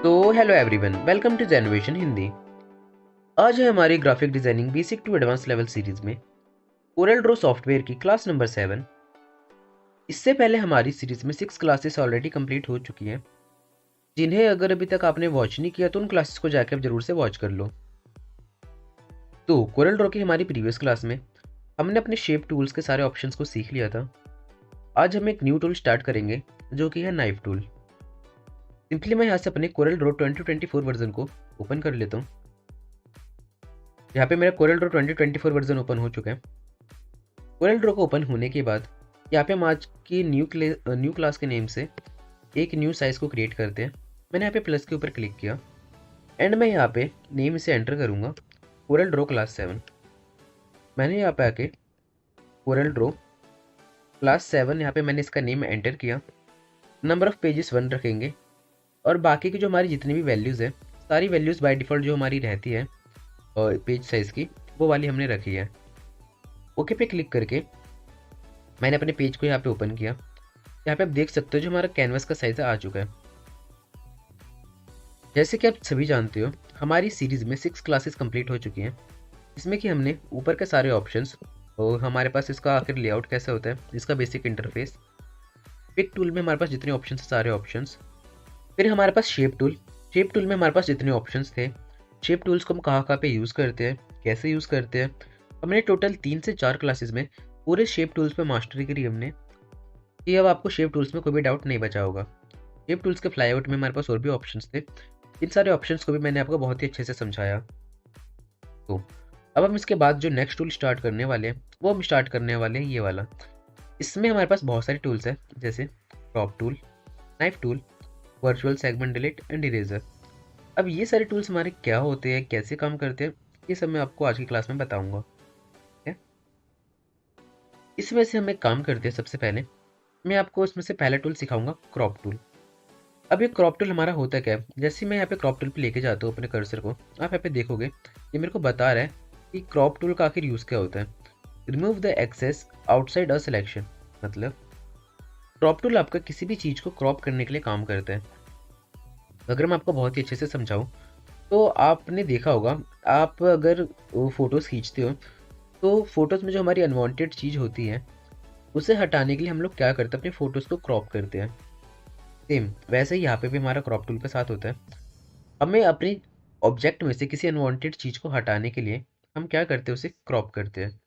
तो hello everyone, welcome to generation Hindi. आज है हमारी graphic designing basic to advance level series में कोरल ड्रॉ सॉफ्टवेयर की क्लास नंबर 7। इससे पहले हमारी सीरीज में 6 क्लासेस ऑलरेडी कंप्लीट हो चुकी हैं, जिन्हें अगर अभी तक आपने वॉच नहीं किया तो उन क्लासेस को जाकर आप जरूर से वॉच कर लो। तो कोरल ड्रॉ की हमारी प्रीवियस क्लास में हमने अपने शेप टूल्स के सारे ऑप्शंस को सीख लिया था। आज हम एक न्यू टूल स्टार्ट करेंगे जो कि है नाइफ टूल। सिंपली मैं यहाँ से अपने कोरल ड्रॉ 2024 वर्जन को ओपन कर लेता हूँ। यहाँ पे मेरा कोरल ड्रॉ 2024 वर्जन ओपन हो चुका है। कोरल ड्रॉ को ओपन होने के बाद यहाँ पे हम आज की न्यू क्लास के नेम से एक न्यू साइज को क्रिएट करते हैं। मैंने यहाँ पे प्लस के ऊपर क्लिक किया एंड मैं यहाँ पे नेम से एंटर करूँगा कोरल ड्रॉ क्लास 7। मैंने यहाँ पे आके कोरल ड्रॉ क्लास 7 यहाँ पे मैंने इसका नेम एंटर किया। नंबर ऑफ पेजेस 1 रखेंगे और बाकी की जो हमारी जितनी भी वैल्यूज़ है सारी वैल्यूज़ बाय डिफ़ॉल्ट जो हमारी रहती है और पेज साइज़ की वो वाली हमने रखी है। ओके पे क्लिक करके मैंने अपने पेज को यहाँ पे ओपन किया। यहाँ पे आप देख सकते हो जो हमारा कैनवस का साइज़ आ चुका है। जैसे कि आप सभी जानते हो हमारी सीरीज़ में 6 क्लासेस कंप्लीट हो चुकी हैं, इसमें कि हमने ऊपर के सारे ऑप्शंस और हमारे पास इसका आखिर लेआउट कैसा होता है, इसका बेसिक इंटरफेस, पिक टूल में हमारे पास जितने ऑप्शन है सारे ऑप्शंस, फिर हमारे पास शेप टूल में हमारे पास जितने ऑप्शंस थे, शेप टूल्स को हम कहाँ कहाँ पे यूज़ करते हैं, कैसे यूज़ करते हैं। हमने टोटल 3 से 4 क्लासेस में पूरे शेप टूल्स पे मास्टरी करी हमने, कि अब आपको शेप टूल्स में कोई भी डाउट नहीं बचा होगा। शेप टूल्स के फ्लाईआउट में हमारे पास और भी ऑप्शंस थे, इन सारे ऑप्शंस को भी मैंने आपको बहुत ही अच्छे से समझाया। तो अब हम इसके बाद जो नेक्स्ट टूल स्टार्ट करने वाले हैं वो हम स्टार्ट करने वाले हैं ये वाला। इसमें हमारे पास बहुत सारे टूल्स हैं जैसे crop tool, knife tool, virtual segment delete and eraser. अब ये सारे टूल्स हमारे क्या होते हैं, कैसे काम करते हैं, ये सब मैं आपको आज की क्लास में बताऊंगा। ठीक है, इसमें से हम एक काम करते हैं। सबसे पहले मैं आपको इसमें से पहला टूल सिखाऊंगा क्रॉप टूल। अब ये क्रॉप टूल हमारा होता क्या है, जैसे मैं यहाँ पे क्रॉप टूल पे लेके जाता हूँ अपने कर्सर को, आप यहाँ पे देखोगे ये मेरे को बता रहा है कि क्रॉप टूल का आखिर यूज़ क्या होता है। Remove the excess outside a selection, मतलब क्रॉप टूल आपका किसी भी चीज़ को क्रॉप करने के लिए काम करता है। अगर मैं आपको बहुत ही अच्छे से समझाऊँ तो आपने देखा होगा, आप अगर फ़ोटोज़ खींचते हो तो फ़ोटोज़ में जो हमारी अनवांटेड चीज़ होती है उसे हटाने के लिए हम लोग क्या करते हैं, अपनी फ़ोटोज़ को क्रॉप करते हैं। सेम वैसे ही यहाँ पे भी हमारा क्रॉप टूल के साथ होता है। हमें अपनी ऑब्जेक्ट में से किसी अनवांटेड चीज़ को हटाने के लिए हम क्या करते हैं, उसे क्रॉप करते हैं।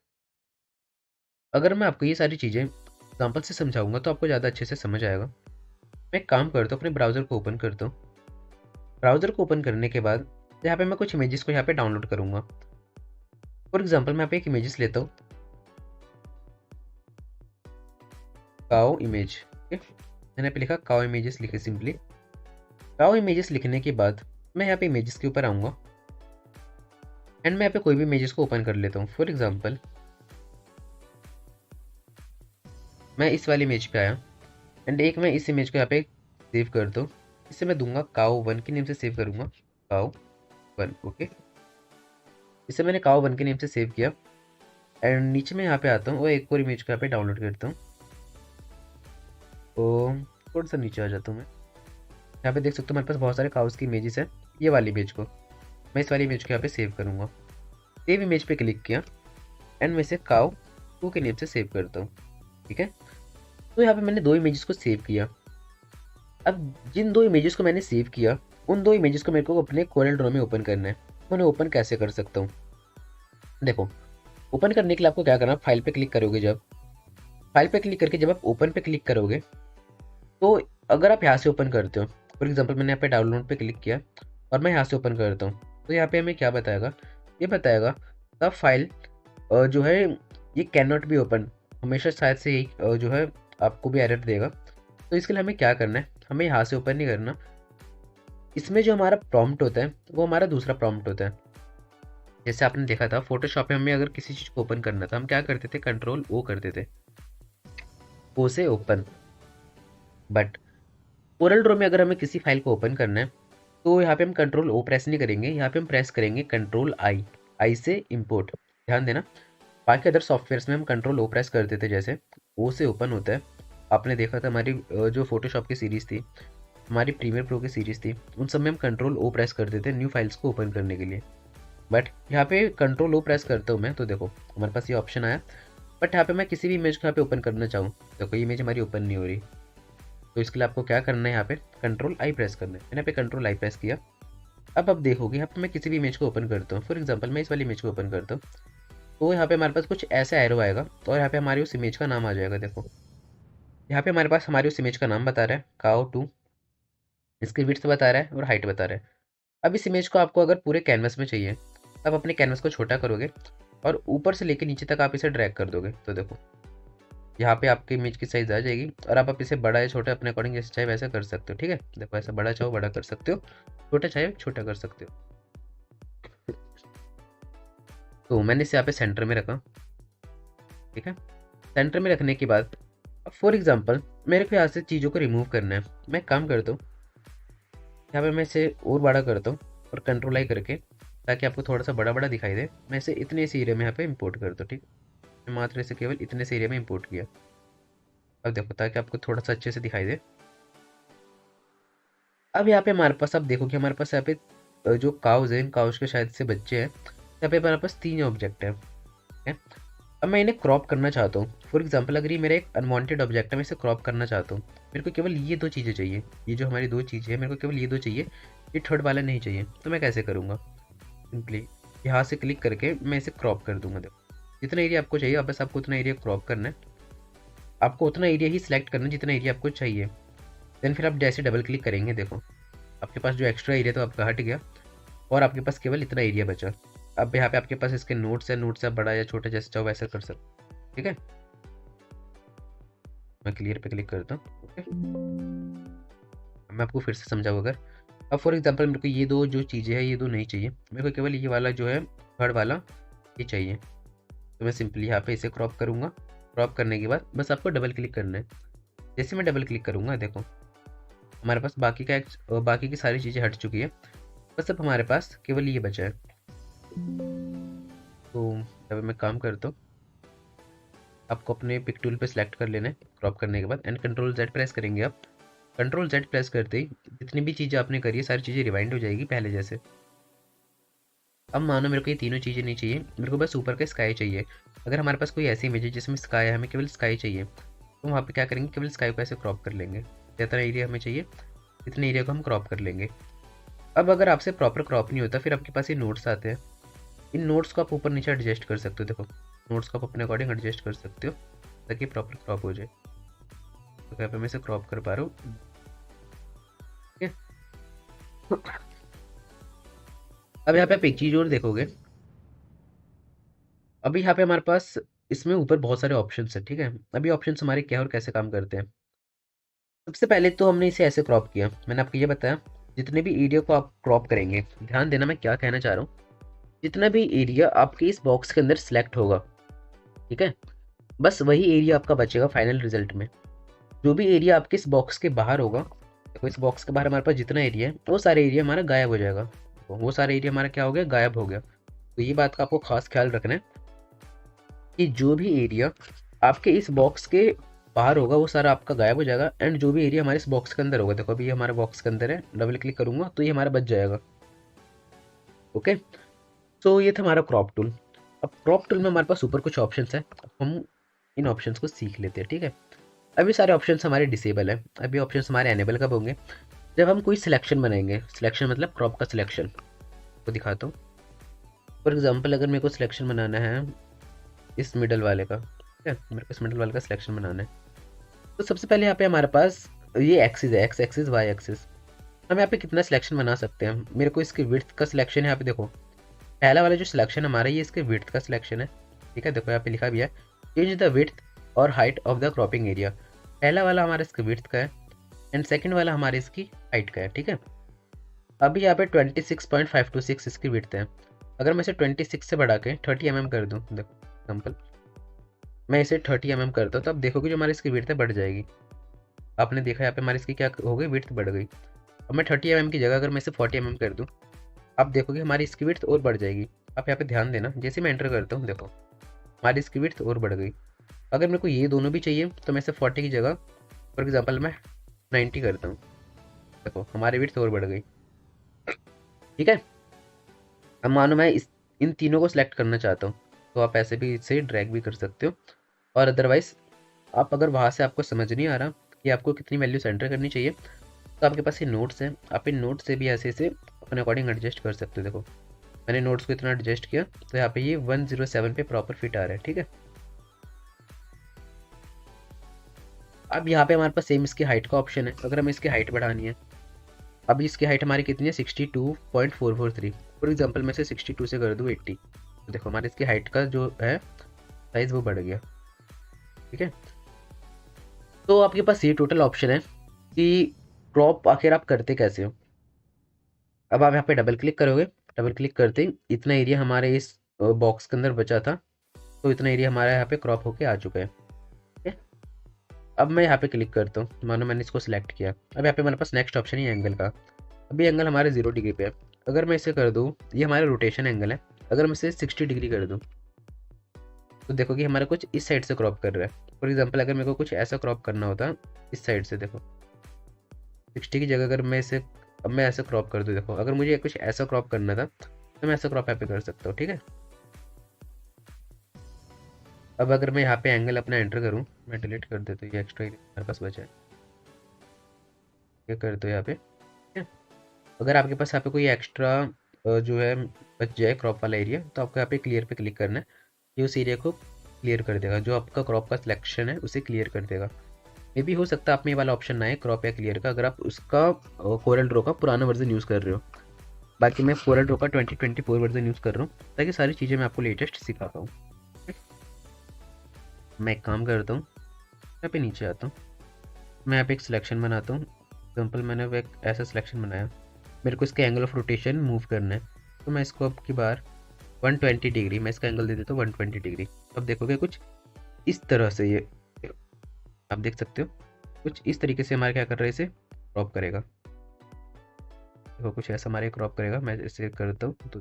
अगर मैं आपको ये सारी चीज़ें एग्जाम्पल से समझाऊंगा तो आपको ज़्यादा अच्छे से समझ आएगा। मैं एक काम करता हूँ, अपने ब्राउज़र को ओपन करता हूँ। ब्राउज़र को ओपन करने के बाद यहाँ पे मैं कुछ इमेजेस को यहाँ पे डाउनलोड करूँगा। फॉर एग्जांपल मैं यहाँ पे एक इमेजेस लेता हूँ, काओ इमेज। ठीक है, मैंने यहाँ पे लिखा काओ इमेजेस, लिखे सिंपली। काओ इमेजेस लिखने के बाद मैं यहाँ पे इमेजेस के ऊपर आऊँगा एंड मैं यहाँ पे कोई भी इमेजेस को ओपन कर लेता हूँ। फॉर एग्जाम्पल मैं इस वाली इमेज पे आया एंड एक मैं इस इमेज को यहाँ पे सेव करता हूँ। इसे मैं दूंगा काओ 1 के नेम से सेव करूँगा, काओ 1। ओके, इसे मैंने काओ 1 के नेम से सेव किया एंड नीचे मैं यहाँ पे आता हूँ और एक और इमेज को यहाँ पे डाउनलोड करता हूँ। तो थोड़ा सा नीचे आ जाता हूँ मैं, यहाँ पे देख सकते हो मेरे पास बहुत सारे काउस की इमेजेस है। ये वाली इमेज को मैं इस वाली इमेज को यहाँ पे सेव करूँगा। सेव इमेज पे क्लिक किया एंड मैं इसे काओ 2 के नेम से सेव करता हूँ। ठीक है, तो यहाँ पे मैंने 2 इमेजेस को सेव किया। अब जिन 2 इमेजेस को मैंने सेव किया उन 2 इमेजेस को मेरे को अपने कोरल ड्रॉ में ओपन करना है। तो उन्हें ओपन कैसे कर सकता हूँ, देखो ओपन करने के लिए आपको क्या करना, फाइल पे क्लिक करोगे। जब फाइल पे क्लिक करके जब आप ओपन पे क्लिक करोगे तो अगर आप यहाँ से ओपन करते हो, फॉर एग्जांपल मैंने यहाँ पे डाउनलोड पे क्लिक किया और मैं यहाँ से ओपन करता हूँ, तो यहाँ पे हमें क्या बताएगा, ये बताएगा द फाइल जो है ये कैन नॉट बी ओपन। हमेशा शायद से ही जो है आपको भी एरर देगा। तो इसके लिए हमें क्या करना है, हमें यहाँ से ओपन नहीं करना। इसमें जो हमारा प्रॉम्प्ट होता है वो हमारा दूसरा प्रॉम्प्ट होता है। जैसे आपने देखा था फोटोशॉप में हमें अगर किसी चीज़ को ओपन करना था हम क्या करते थे, कंट्रोल ओ करते थे, ओ से ओपन। बट कोरल ड्रॉ में अगर हमें किसी फाइल को ओपन करना है तो यहाँ पे हम कंट्रोल ओ प्रेस नहीं करेंगे, यहाँ पे हम प्रेस करेंगे कंट्रोल आई, आई से इम्पोर्ट। ध्यान देना, बाकी अदर सॉफ्टवेयर्स में हम कंट्रोल ओ प्रेस करते थे, जैसे ओ से ओपन होता है। आपने देखा था हमारी जो फोटोशॉप की सीरीज़ थी हमारी प्रीमियर प्रो की सीरीज़ थी, उन सब में हम कंट्रोल ओ प्रेस करते थे न्यू फाइल्स को ओपन करने के लिए। बट यहाँ पे कंट्रोल ओ प्रेस करता हूँ मैं, तो देखो हमारे पास ये ऑप्शन आया। बट यहाँ पे मैं किसी भी इमेज को यहाँ पे ओपन करना चाहूँ, देखो ये इमेज हमारी ओपन नहीं हो रही। तो इसके लिए आपको क्या करना है, यहाँ पे कंट्रोल आई प्रेस करना है। मैंने यहाँ पे कंट्रोल आई प्रेस किया। अब देखोगे यहाँ पे मैं किसी भी इमेज को ओपन करता हूँ, फॉर एग्जाम्पल मैं इस वाली इमेज को ओपन करता हूँ, तो यहाँ पे हमारे पास कुछ ऐसा एरो आएगा और यहाँ पे हमारी उस इमेज का नाम आ जाएगा। देखो यहाँ पे हमारे पास हमारी उस इमेज का नाम बता रहा है काओ 2, इसकी विड्थ बता रहा है और हाइट बता रहा है। अब इस इमेज को आपको अगर पूरे कैनवस में चाहिए, तब अपने कैनवस को छोटा करोगे और ऊपर से लेके नीचे तक आप इसे ड्रैग कर दोगे। तो देखो यहाँ पे आपकी इमेज की साइज आ जाएगी और आप इसे बड़ा या छोटा अपने अकॉर्डिंग जैसे चाहे वैसा कर सकते हो। ठीक है, देखो ऐसा बड़ा चाहो बड़ा कर सकते हो, छोटा चाहे छोटा कर सकते हो। तो मैंने इसे यहाँ पे सेंटर में रखा। ठीक है, सेंटर में रखने के बाद अब फॉर एग्जांपल मेरे को यहाँ से चीज़ों को रिमूव करना है। मैं एक काम करता हूँ, यहाँ पे मैं इसे और बड़ा करता हूँ और कंट्रोल आई करके, ताकि आपको थोड़ा सा बड़ा बड़ा दिखाई दे, मैं इसे इतने से एरिया में यहाँ पे इंपोर्ट करता हूँ। ठीक, मैं मात्र इसे केवल इतने से एरिया में इंपोर्ट किया। अब देखो ताकि आपको थोड़ा सा अच्छे से दिखाई दे। अब यहाँ पे हमारे पास आप देखो कि हमारे पास यहाँ पे जो काउज है, इन काउज के शायद से बच्चे हैं। यहाँ पे हमारे पास 3 ऑब्जेक्ट है। ठीक है, अब मैं इन्हें क्रॉप करना चाहता हूँ। फॉर एग्जांपल अगर ये मेरा एक अनवांटेड ऑब्जेक्ट है, मैं इसे क्रॉप करना चाहता हूँ। मेरे को केवल ये 2 चीज़ें चाहिए, ये जो हमारी 2 चीज़ें हैं मेरे को केवल ये 2 चाहिए, ये थर्ड वाला नहीं चाहिए। तो मैं कैसे करूँगा, सिंपली यहाँ से क्लिक करके मैं इसे क्रॉप कर दूंगा। देखो जितना एरिया आपको चाहिए, बस आपको उतना एरिया क्रॉप करना है। आपको उतना एरिया ही सिलेक्ट करना है जितना एरिया आपको चाहिए। देन फिर आप जैसे डबल क्लिक करेंगे, देखो आपके पास जो एक्स्ट्रा एरिया था आपका हट गया और आपके पास केवल इतना एरिया बचा। अब यहाँ पे आपके पास इसके नोट्स है, नोट्स आप बड़ा या छोटा जैसे चाहो वैसा कर सकते। ठीक है, मैं क्लियर पे क्लिक करता हूँ। ओके, मैं आपको फिर से समझाऊँ अगर, अब फॉर एग्जांपल मेरे को ये 2 जो चीज़ें हैं ये 2 नहीं चाहिए, मेरे को केवल ये वाला जो है थर्ड वाला ये चाहिए। तो मैं सिंपली यहाँ पे इसे क्रॉप करूँगा। क्रॉप करने के बाद बस आपको डबल क्लिक करना है। जैसे मैं डबल क्लिक करूँगा, देखो हमारे पास बाकी की सारी चीज़ें हट चुकी है। बस अब हमारे पास केवल ये बचा है। तो अब मैं काम करता हूँ, आपको अपने पिक टूल पे सिलेक्ट कर लेना है क्रॉप करने के बाद, एंड कंट्रोल जेड प्रेस करेंगे आप। कंट्रोल जेड प्रेस करते ही जितनी भी चीज़ें आपने करी है सारी चीज़ें रिवाइंड हो जाएगी पहले जैसे। अब मानो मेरे को ये तीनों चीज़ें नहीं चाहिए, मेरे को बस ऊपर का स्काई चाहिए। अगर हमारे पास कोई ऐसी इमेज है जिसमें स्काई है, हमें केवल स्काई चाहिए, तो वहाँ पे क्या करेंगे, केवल स्काई को ऐसे क्रॉप कर लेंगे। जितना एरिया हमें चाहिए इतने एरिया को हम क्रॉप कर लेंगे। अब अगर आपसे प्रॉपर क्रॉप नहीं होता, फिर आपके पास ये नोट्स आते हैं। इन नोट्स को आप ऊपर नीचे एडजस्ट कर सकते हो। देखो नोट्स को आप अपने अकॉर्डिंग एडजस्ट कर सकते हो ताकि प्रॉपर क्रॉप हो जाए। तो यहाँ पे मैं इसे क्रॉप कर पा रहा हूँ। ठीक है, अब यहाँ पे आप एक चीज़ और देखोगे, अभी यहाँ पे हमारे पास इसमें ऊपर बहुत सारे ऑप्शंस हैं। ठीक है, अभी ऑप्शंस हमारे क्या और कैसे काम करते हैं। सबसे पहले तो हमने इसे ऐसे क्रॉप किया, मैंने आपको ये बताया। जितने भी एरिया को आप क्रॉप करेंगे, ध्यान देना मैं क्या कहना चाह रहा हूँ, जितना भी एरिया आपके इस बॉक्स के अंदर सिलेक्ट होगा, ठीक है, बस वही एरिया आपका बचेगा फाइनल रिजल्ट में। जो भी एरिया आपके इस बॉक्स के बाहर होगा, देखो इस बॉक्स के बाहर हमारे पास जितना एरिया है वो सारा एरिया हमारा गायब हो जाएगा। तो वो सारा एरिया हमारा क्या हो गया, गायब हो गया। तो ये बात का आपको खास ख्याल रखना है कि जो भी एरिया आपके इस बॉक्स के बाहर होगा वो सारा आपका गायब हो जाएगा, एंड जो भी एरिया हमारे इस बॉक्स के अंदर होगा, देखो अभी ये हमारे बॉक्स के अंदर है, डबल क्लिक करूंगा तो ये हमारा बच जाएगा। ओके, तो ये था हमारा क्रॉप टूल। अब क्रॉप टूल में हमारे पास ऊपर कुछ ऑप्शंस है, हम इन ऑप्शंस को सीख लेते हैं। ठीक है, अभी सारे ऑप्शंस हमारे डिसेबल है, अभी ऑप्शंस हमारे एनेबल कब होंगे, जब हम कोई सिलेक्शन बनाएंगे। सिलेक्शन मतलब क्रॉप का सिलेक्शन को दिखाता हूँ। फॉर एग्जाम्पल अगर मेरे को सिलेक्शन बनाना है इस मिडल वाले का, ठीक है, मेरे को इस मिडल वाले का सिलेक्शन बनाना है, तो सबसे पहले यहाँ पे हमारे पास ये एक्सिस है, एक्स एक्सिस वाई एक्सिस। हम यहाँ पे कितना सिलेक्शन बना सकते हैं। मेरे को इसके विड्थ का सिलेक्शन है, यहाँ पे देखो पहला वाला जो सिलेक्शन हमारा ये इसके विड्थ का सिलेक्शन है। ठीक है, देखो यहाँ पे लिखा भी है चेंज द विड्थ और height of the cropping area. पहला वाला हमारा इसके विड्थ का है एंड सेकंड वाला हमारे इसकी हाइट का है। ठीक है, अभी यहाँ पे 26.526 इसकी विड्थ है। अगर मैं इसे 26 से बढ़ा के 30 mm कर दूँ, देखो एग्जाम्पल मैं इसे 30 mm करता हूँ, तो अब देखोगे जो हमारी इसकी विड्थ है बढ़ जाएगी। आपने देखा यहाँ पे हमारी इसकी क्या हो गई, विड्थ बढ़ गई। अब मैं 30 mm की जगह अगर मैं इसे 40 mm कर दूँ, आप देखोगे हमारी इसकी विड्थ और बढ़ जाएगी। आप यहाँ पे ध्यान देना, जैसे मैं एंटर करता हूँ देखो हमारी इसकी विड्थ और बढ़ गई। अगर मेरे को ये दोनों भी चाहिए तो मैं इसे 40 की जगह फॉर एग्जांपल मैं 90 करता हूँ, देखो हमारी विड्थ और बढ़ गई। ठीक है, अब मानो मैं इन तीनों को सिलेक्ट करना चाहता हूँ, तो आप ऐसे भी इसे ड्रैग भी कर सकते हो। और अदरवाइज आप अगर वहाँ से आपको समझ नहीं आ रहा कि आपको कितनी वैल्यू एंटर करनी चाहिए, तो आपके पास ये नोट्स हैं, आप इन नोट्स से भी ऐसे ऐसे अपने अकॉर्डिंग एडजस्ट कर सकते हो। देखो मैंने नोट्स को इतना एडजस्ट किया तो यहाँ पे ये 107 पे प्रॉपर फिट आ रहा है। ठीक है, अब यहाँ पे हमारे पास सेम इसकी हाइट का ऑप्शन है। अगर हमें इसकी हाइट बढ़ानी है, अभी इसकी हाइट हमारी कितनी है 62.443। फॉर एग्जाम्पल मैं इसे 62 से कर दूँ 80, तो देखो हमारी इसकी हाइट का जो है साइज वो बढ़ गया। ठीक है, तो आपके पास ये टोटल ऑप्शन है कि क्रॉप आखिर आप करते कैसे हो। अब आप यहाँ पे डबल क्लिक करोगे, डबल क्लिक करते ही इतना एरिया हमारे इस बॉक्स के अंदर बचा था, तो इतना एरिया हमारा यहाँ पे क्रॉप होके आ चुका है। ठीक है, अब मैं यहाँ पे क्लिक करता हूँ, मानो मैंने इसको सिलेक्ट किया। अब यहाँ पे हमारे पास नेक्स्ट ऑप्शन है एंगल का। अभी एंगल हमारे 0 डिग्री पे है। अगर मैं इसे कर दूँ, ये हमारा रोटेशन एंगल है, अगर मैं इसे 60 डिग्री कर दूँ, तो देखो कि हमारा कुछ इस साइड से क्रॉप कर रहा है। फॉर एग्जाम्पल अगर मेरे को कुछ ऐसा क्रॉप करना होता इस साइड से, देखो 60 की जगह अगर मैं इसे, अब मैं ऐसे क्रॉप कर दूँ, देखो अगर मुझे कुछ ऐसा क्रॉप करना था तो मैं ऐसा क्रॉप यहाँ पे कर सकता हूँ। ठीक है, अब अगर मैं यहाँ पे एंगल अपना एंटर करूँ, मैं डिलीट कर देता हूँ, ये एक्स्ट्रा एरिया मेरे पास बचा है, ये कर दो यहाँ पे। ठीक है, अगर आपके पास यहाँ पे कोई एक्स्ट्रा जो है बच जाए क्रॉप वाला एरिया, तो आपको यहाँ पे क्लियर पे क्लिक करना है, ये उस एरिया को क्लियर कर देगा, जो आपका क्रॉप का सिलेक्शन है उसे क्लियर कर देगा। मे भी हो सकता है आप में ये वाला ऑप्शन ना है क्रॉप या क्लियर का, अगर आप उसका कोरल ड्रॉ का पुराना वर्जन यूज़ कर रहे हो। बाकी मैं कोरल ड्रॉ का 2024 वर्जन यूज़ कर रहा हूँ, ताकि सारी चीज़ें मैं आपको लेटेस्ट सिखा पाऊँ। मैं एक काम करता हूँ, यहाँ पे नीचे आता हूँ, मैं यहाँ पे एक सिलेक्शन बनाता हूँ। सिंपल मैंने वो एक ऐसा सिलेक्शन बनाया, मेरे को इसका एंगल ऑफ रोटेशन मूव करना है, तो मैं इसको अब की बार 120 डिग्री, मैं इसका एंगल दे देता हूँ 120 डिग्री। अब देखोगे कुछ इस तरह से, ये आप देख सकते हो कुछ इस तरीके से हमारे क्या कर रहा है, इसे क्रॉप करेगा। देखो कुछ ऐसा हमारे क्रॉप करेगा, मैं इसे करता हूँ तो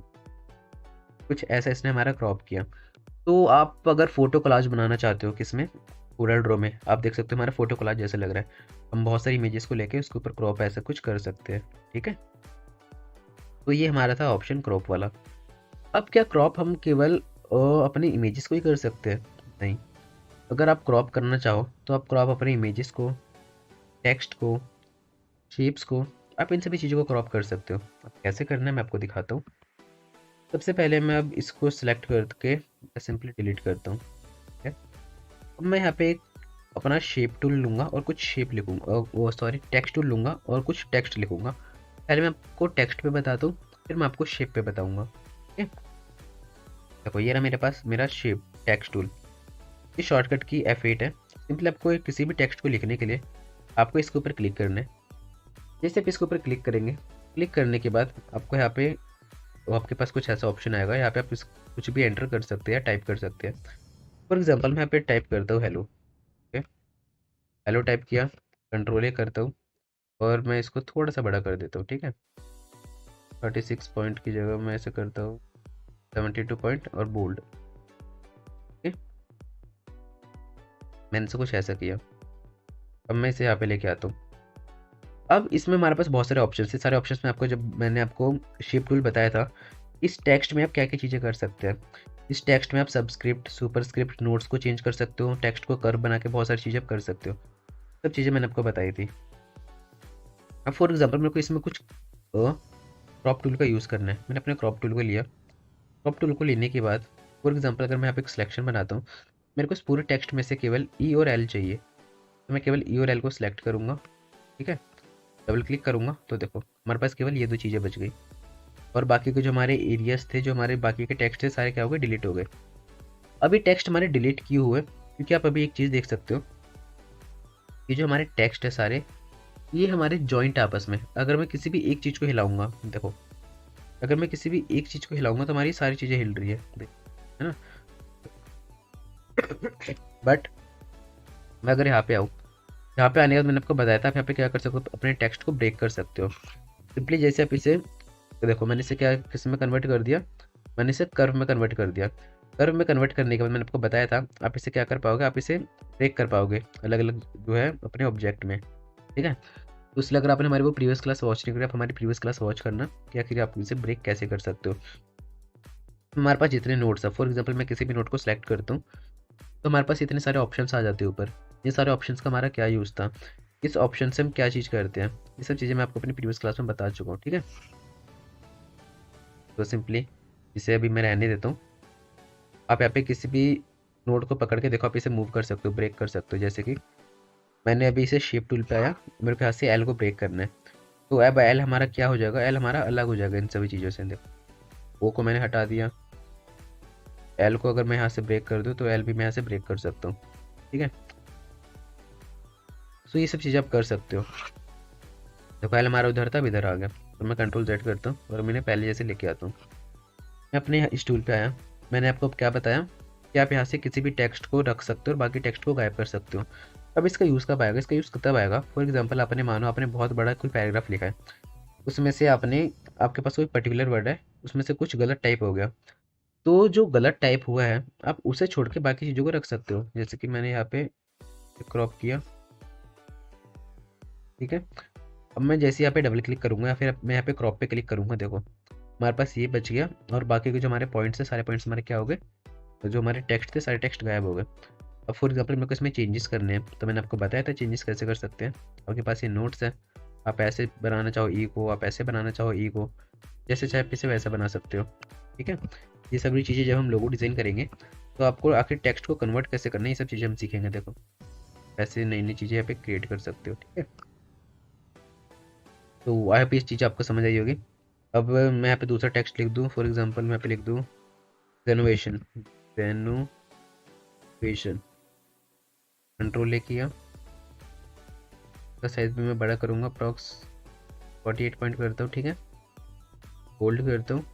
कुछ ऐसा इसने हमारा क्रॉप किया। तो आप अगर फोटो कोलाज बनाना चाहते हो किसमें, कोरल ड्रॉ में, आप देख सकते हो हमारा फोटो कोलाज जैसे लग रहा है, हम बहुत सारी इमेजेस को लेके उसके ऊपर क्रॉप ऐसा कुछ कर सकते हैं। ठीक है, तो ये हमारा था ऑप्शन क्रॉप वाला। अब क्या क्रॉप हम केवल अपनी इमेजेस को ही कर सकते हैं? नहीं, अगर आप क्रॉप करना चाहो तो आप क्रॉप अपने इमेजेस को, टेक्स्ट को, शेप्स को, आप इन सभी चीज़ों को क्रॉप कर सकते हो। अब कैसे करना है मैं आपको दिखाता हूँ। सबसे पहले मैं अब इसको सिलेक्ट करके सिंपली डिलीट करता हूँ। ठीक है, अब मैं यहाँ पे एक अपना शेप टूल लूँगा और कुछ शेप लिखूँगा, वो सॉरी टेक्स्ट टूल लूँगा और कुछ टेक्स्ट लिखूँगा। पहले मैं आपको टेक्स्ट पे बताता हूँ, फिर मैं आपको शेप पे बताऊँगा। ठीक है, देखो ये रहा मेरे पास मेरा शेप टेक्स्ट टूल, इस शॉर्टकट की F8 है। सिंपली आपको किसी भी टेक्स्ट को लिखने के लिए आपको इसके ऊपर क्लिक करना है। जैसे आप इसके ऊपर क्लिक करेंगे, क्लिक करने के बाद आपको यहाँ पे आपके पास कुछ ऐसा ऑप्शन आएगा, यहाँ पे आप कुछ भी एंटर कर सकते हैं, टाइप कर सकते हैं। फॉर एग्जांपल मैं यहाँ पे टाइप करता हूँ हेलो। ओके, हेलो टाइप किया, कंट्रोल ए करता हूँ और मैं इसको थोड़ा सा बड़ा कर देता हूँ। ठीक है, 36 पॉइंट की जगह मैं ऐसे करता हूँ 72 पॉइंट और बोल्ड। मैंने इसे कुछ ऐसा किया, अब मैं इसे यहाँ पे लेके आता हूँ। अब इसमें हमारे पास बहुत सारे ऑप्शन है, सारे ऑप्शंस में आपको, जब मैंने आपको शेप टूल बताया था, इस टेक्स्ट में आप क्या क्या चीज़ें कर सकते हैं। इस टेक्स्ट में आप सबस्क्रिप्ट, सुपरस्क्रिप्ट, नोट्स को चेंज कर सकते हो, टेक्स्ट को कर्व बना के बहुत सारी चीज़ें आप कर सकते हो। सब चीज़ें मैंने आपको बताई थी। अब फॉर एग्जाम्पल मेरे को इसमें कुछ क्रॉप टूल का यूज़ करना है, मैंने अपने क्रॉप टूल को लिया। क्रॉप टूल को लेने के बाद फॉर एग्जाम्पल अगर मैं यहाँ पे एक सिलेक्शन बनाता हूँ, मेरे को इस पूरे टेक्स्ट में से केवल ई और एल चाहिए, तो मैं केवल ई और एल को सिलेक्ट करूँगा। ठीक है, डबल क्लिक करूँगा तो देखो हमारे पास केवल ये दो चीज़ें बच गई, और बाकी के जो हमारे एरियाज थे, जो हमारे बाकी के टेक्स्ट थे, सारे क्या हो गए, डिलीट हो गए। अभी टेक्स्ट हमारे डिलीट किए हुए, क्योंकि आप अभी एक चीज़ देख सकते हो, ये जो हमारे टेक्स्ट है सारे, ये हमारे जॉइंट आपस में। अगर मैं किसी भी एक चीज़ को हिलाऊंगा, देखो अगर मैं किसी भी एक चीज़ को हिलाऊंगा तो हमारी सारी चीज़ें हिल रही है ना। बट मैं अगर यहाँ पे आऊँ, यहाँ पे आने के बाद मैंने आपको बताया था आप यहाँ पे क्या कर सकते हो, अपने टेक्स्ट को ब्रेक कर सकते हो। सिंपली जैसे आप इसे देखो, मैंने इसे क्या किस में कन्वर्ट कर दिया, मैंने इसे कर्व में कन्वर्ट कर दिया। कर्व में कन्वर्ट करने के बाद मैंने आपको बताया था आप इसे क्या कर पाओगे, आप इसे ब्रेक कर पाओगे अलग अलग जो है अपने ऑब्जेक्ट में। ठीक है, तो इसलिए अगर आपने हमारी वो प्रीवियस क्लास वॉच नहीं करी, आप हमारी प्रीवियस क्लास वॉच करना कि आखिर आप इसे ब्रेक कैसे कर सकते हो। हमारे पास जितने नोट्स हैं, फॉर एग्जाम्पल मैं किसी भी नोट को सिलेक्ट करता हूँ तो हमारे पास इतने सारे ऑप्शंस आ जाते हैं ऊपर। ये सारे ऑप्शंस का हमारा क्या यूज़ था, इस ऑप्शन से हम क्या चीज़ करते हैं, ये सब चीज़ें मैं आपको अपनी प्रीवियस क्लास में बता चुका हूँ। ठीक है, तो सिंपली इसे अभी मैं रहने देता हूँ। आप यहाँ पे किसी भी नोट को पकड़ के देखो, आप इसे मूव कर सकते हो, ब्रेक कर सकते हो। जैसे कि मैंने अभी इसे शेप टूल पे आया, मेरे को यहाँ से एल को ब्रेक करना है, तो अब एल हमारा क्या हो जाएगा, एल हमारा अलग हो जाएगा इन सभी चीज़ों से। देखो ओ को मैंने हटा दिया, एल को अगर मैं यहाँ से ब्रेक कर दूँ तो एल भी मैं यहाँ से ब्रेक कर सकता हूँ। ठीक है, तो ये सब चीज़ें आप कर सकते हो। देखो एल हमारा उधर था, अब इधर आ गया, तो मैं कंट्रोल जेड करता हूँ और मैंने पहले जैसे लेके आता हूँ। मैं अपने इस टूल पे आया, मैंने आपको क्या बताया कि आप यहाँ से किसी भी टेक्स्ट को रख सकते हो और बाकी टेक्स्ट को गायब कर सकते हो। अब इसका यूज़ कब आएगा, इसका यूज़ तब आएगा, फॉर एग्जाम्पल आपने मानो आपने बहुत बड़ा कोई पैराग्राफ लिखा है, उसमें से आपके पास कोई पर्टिकुलर वर्ड है, उसमें से कुछ गलत टाइप हो गया, तो जो गलत टाइप हुआ है आप उसे छोड़ के बाकी चीज़ों को रख सकते हो। जैसे कि मैंने यहाँ पे क्रॉप किया, ठीक है, अब मैं जैसे यहाँ पे डबल क्लिक करूँगा या फिर मैं यहाँ पे क्रॉप पे क्लिक करूँगा, देखो हमारे पास ये बच गया और बाकी के जो हमारे पॉइंट्स है सारे पॉइंट्स हमारे क्या हो गए, तो जो हमारे टेक्स्ट थे सारे टेक्स्ट गायब हो गए। अब फॉर एग्जाम्पल मेरे को इसमें चेंजेस करने हैं, तो मैंने आपको बताया था चेंजेस कैसे कर सकते हैं। आपके पास ये नोट्स है, आप ऐसे बनाना चाहो ई को, आप ऐसे बनाना चाहो ई को, जैसे चाहे इसे वैसा बना सकते हो। ठीक है, ये सभी चीज़ें जब हम लोगो डिज़ाइन करेंगे तो आपको आखिर टेक्स्ट को कन्वर्ट कैसे करना है, ये सब चीज़ें हम सीखेंगे। देखो ऐसे नई नई चीज़ें यहाँ पे क्रिएट कर सकते हो। ठीक है, तो आई होप इस चीज़ आपको समझ आई होगी। अब मैं यहाँ पे दूसरा टेक्स्ट लिख दूँ, फॉर एग्जाम्पल मैं यहाँ पे लिख दूँ रेनोवेशन, रेनोवेशन, कंट्रोल ले किया, इसका साइज भी मैं बड़ा करूँगा, अप्रॉक्स 48 पॉइंट करता हूँ। ठीक है, होल्ड करता हूँ।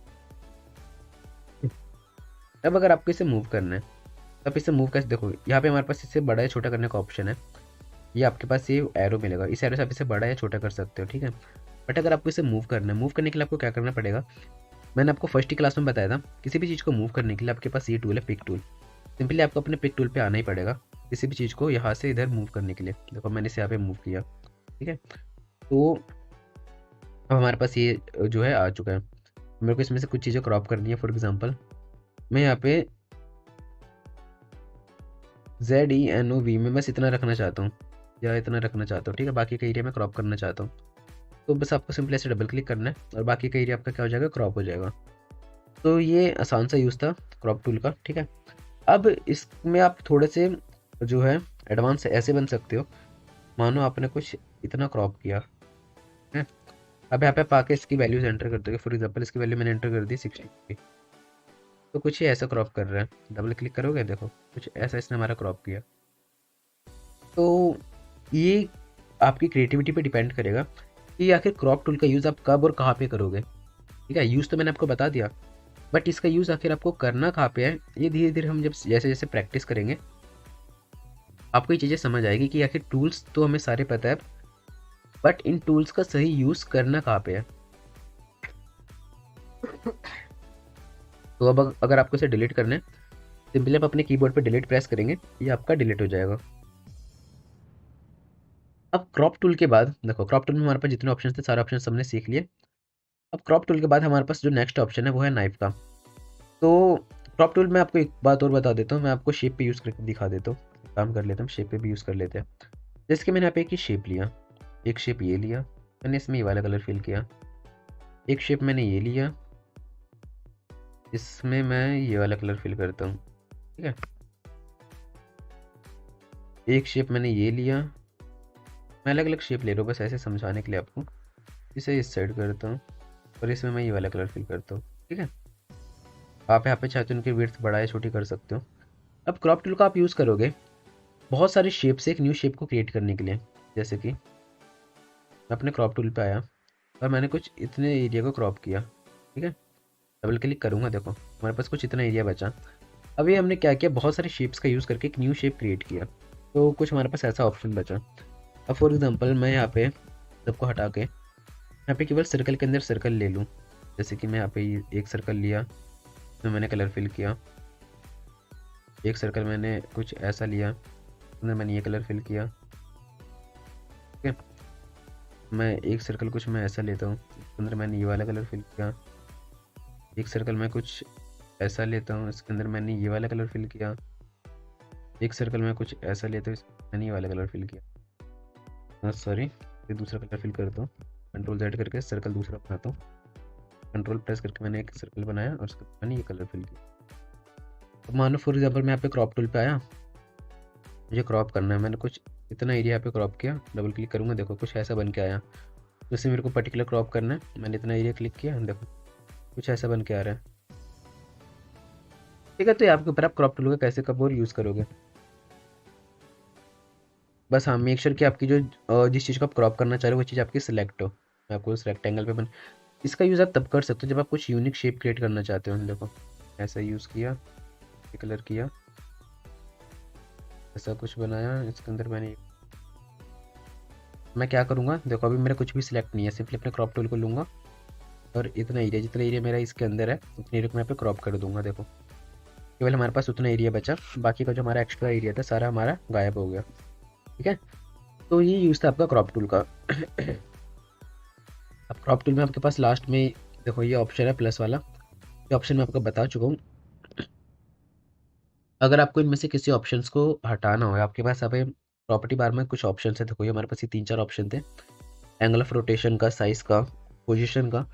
अब अगर आपको इसे मूव करना है तो आप इसे मूव कैसे, देखो यहाँ पे हमारे पास इसे बड़ा या छोटा करने का ऑप्शन है, ये आपके पास ये एरो मिलेगा, इस एरो से आप इसे बड़ा या छोटा कर सकते हो। ठीक है, बट अगर आपको इसे मूव करना है, मूव करने के लिए आपको क्या करना पड़ेगा, मैंने आपको फर्स्ट ही क्लास में बताया था, किसी भी चीज़ को मूव करने के लिए आपके पास ये टूल है, पिक टूल। सिंपली आपको अपने पिक टूल पे आना ही पड़ेगा किसी भी चीज़ को यहाँ से इधर मूव करने के लिए। देखो मैंने इसे यहाँ पे मूव किया, ठीक है, तो अब हमारे पास ये जो है आ चुका है। मेरे को इसमें से कुछ चीज़ें क्रॉप करनी है, फॉर एग्जाम्पल मैं यहाँ पे ZENOV में बस इतना रखना चाहता हूँ या इतना रखना चाहता हूँ। ठीक है, बाकी का एरिया मैं क्रॉप करना चाहता हूँ, तो बस आपको सिंपली ऐसे डबल क्लिक करना है और बाकी का एरिया आपका क्या हो जाएगा, क्रॉप हो जाएगा। तो ये आसान सा यूज़ था क्रॉप टूल का। ठीक है, अब इसमें आप थोड़े से जो है एडवांस ऐसे बन सकते हो, मानो आपने कुछ इतना क्रॉप किया है, अब यहाँ पे आप आके इसकी वैल्यूज एंटर कर दोगे। फॉर एग्जाम्पल इसकी वैल्यू मैंने एंटर कर दी 60, तो कुछ ही ऐसा क्रॉप कर रहा है, डबल क्लिक करोगे देखो कुछ ऐसा इसने हमारा क्रॉप किया। तो ये आपकी क्रिएटिविटी पे डिपेंड करेगा कि आखिर क्रॉप टूल का यूज़ आप कब और कहाँ पे करोगे। ठीक है, यूज़ तो मैंने आपको बता दिया, बट इसका यूज़ आखिर आपको करना कहाँ पे है, ये धीरे धीरे हम जब जैसे जैसे प्रैक्टिस करेंगे आपको ये चीज़ें समझ आएगी कि आखिर टूल्स तो हमें सारे पता है, बट इन टूल्स का सही यूज़ करना कहाँ पे है। तो अब अगर आपको इसे डिलीट करना है, सिंपली आप अपने कीबोर्ड पे डिलीट प्रेस करेंगे, ये आपका डिलीट हो जाएगा। अब क्रॉप टूल के बाद देखो, क्रॉप टूल में हमारे पास जितने ऑप्शन थे सारे ऑप्शन हमने सीख लिए। अब क्रॉप टूल के बाद हमारे पास जो नेक्स्ट ऑप्शन है वो है नाइफ का। तो क्रॉप टूल में आपको एक बात और बता देता हूँ, मैं आपको शेप पे यूज़ करके दिखा देता हूँ। काम कर लेता हूँ, शेप पे भी यूज़ कर लेते हैं। जैसे कि मैंने यहाँ पे एक शेप लिया, एक शेप ये लिया, मैंने इसमें ये वाला कलर फिल किया, एक शेप मैंने ये लिया, इसमें मैं ये वाला कलर फिल करता हूँ। ठीक है, एक शेप मैंने ये लिया, मैं अलग अलग शेप ले रहा हूँ बस ऐसे समझाने के लिए आपको। इसे इस साइड करता हूँ और इसमें मैं ये वाला कलर फिल करता हूँ। ठीक है, आप यहाँ पे चाहते हो उनकी विड्थ बड़ा या छोटी कर सकते हो। अब क्रॉप टूल का आप यूज़ करोगे बहुत सारे शेप से एक न्यू शेप को क्रिएट करने के लिए। जैसे कि मैं अपने क्रॉप टूल पे आया और मैंने कुछ इतने एरिया को क्रॉप किया। ठीक है, डबल क्लिक करूँगा, देखो हमारे पास कुछ इतना एरिया बचा। अब ये हमने क्या किया, बहुत सारे शेप्स का यूज़ करके एक न्यू शेप क्रिएट किया, तो कुछ हमारे पास ऐसा ऑप्शन बचा। अब फॉर एग्जांपल मैं यहाँ पे सबको हटा के यहाँ पे केवल सर्कल के अंदर सर्कल ले लूँ। जैसे कि मैं यहाँ पे एक सर्कल लिया, उसमें मैंने कलर फिल किया, एक सर्कल मैंने कुछ ऐसा लिया, अंदर मैंने ये कलर फिल किया। ठीक है, मैं एक सर्कल कुछ मैं ऐसा लेता हूँ, इसके अंदर मैंने ये वाला कलर फिल किया। एक सर्कल मैं कुछ ऐसा लेता हूँ, इसके अंदर मैंने ये वाला कलर फिल किया। एक सर्कल मैं कुछ ऐसा लेता हूँ, इसमें मैंने ये वाला कलर फिल किया। सॉरी, ये दूसरा कलर फिल करता हूँ। कंट्रोल Z करके सर्कल दूसरा बनाता हूँ। कंट्रोल प्रेस करके मैंने एक सर्कल बनाया और उसके बाद मैंने ये कलर फिल किया। अब मानो फॉर एग्जाम्पल मैं यहाँ पे क्रॉप टूल पे आया, मुझे क्रॉप करना है, मैंने कुछ इतना एरिया पे क्रॉप किया, डबल क्लिक करूँगा, देखो कुछ ऐसा बन के आया। जैसे मेरे को पर्टिकुलर क्रॉप करना है, मैंने इतना एरिया क्लिक किया, देखो कुछ ऐसा बन के आ रहा है। ठीक है, तो ये आपके ऊपर, आप क्रॉप टूल का कैसे कब और यूज़ करोगे। बस हाँ, मेक श्योर कि आपकी जो जिस चीज़ को आप क्रॉप करना चाह रहे हो वो चीज़ आपकी सिलेक्ट हो। मैं आपको उस रेक्टेंगल पे इसका यूज़ आप तब कर सकते हो जब आप कुछ यूनिक शेप क्रिएट करना चाहते हो। देखो ऐसा यूज़ किया, कलर किया, ऐसा कुछ बनाया, इसके अंदर मैं क्या करूँगा, देखो अभी मेरा कुछ भी सिलेक्ट नहीं है, सिंपली अपने क्रॉप टूल को लूँगा और इतना एरिया, जितना एरिया मेरा इसके अंदर है उतने एरिया को मैं यहाँ पे क्रॉप कर दूंगा। देखो केवल हमारे पास उतना एरिया बचा, बाकी का जो हमारा एक्स्ट्रा एरिया था सारा हमारा गायब हो गया। ठीक है, तो ये यूज़ था आपका क्रॉप टूल का। अब क्रॉप टूल में आपके पास लास्ट में देखो ये ऑप्शन है प्लस वाला, ये ऑप्शन मैं आपको बता चुका हूँ। अगर आपको इनमें से किसी ऑप्शंस को हटाना हो, आपके पास यहाँ पे प्रॉपर्टी बार में कुछ ऑप्शन है, देखो ये हमारे पास ये 3-4 ऑप्शन थे, एंगल ऑफ रोटेशन का, साइज का, पोजीशन का।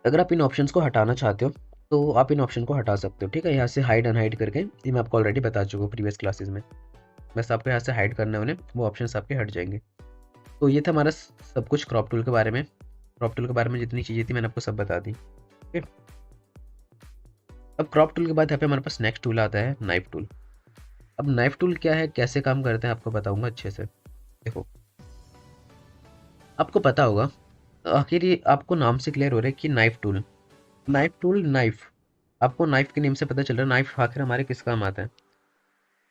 अगर आप इन ऑप्शंस को हटाना चाहते हो तो आप इन ऑप्शन को हटा सकते हो। ठीक है, यहाँ से हाइड अनहाइड करके, ये मैं आपको ऑलरेडी बता चुका हूँ प्रीवियस क्लासेस में। बस आपको यहाँ से हाइड करना है उन्हें, वो ऑप्शंस आपके हट जाएंगे। तो ये था हमारा सब कुछ क्रॉप टूल के बारे में। क्रॉप टूल के बारे में जितनी चीज़ें थी मैंने आपको सब बता दी। ठीक है, अब क्रॉप टूल के बाद यहाँ पे हमारे पास नेक्स्ट टूल आता है नाइफ टूल। अब नाइफ टूल क्या है, कैसे काम करते हैं, आपको बताऊंगा अच्छे से। देखो आपको पता होगा, आखिर ये आपको नाम से क्लियर हो रहा है कि knife tool, knife tool, knife, आपको नाइफ के नेम से पता चल रहा है नाइफ आखिर हमारे किस काम आता है।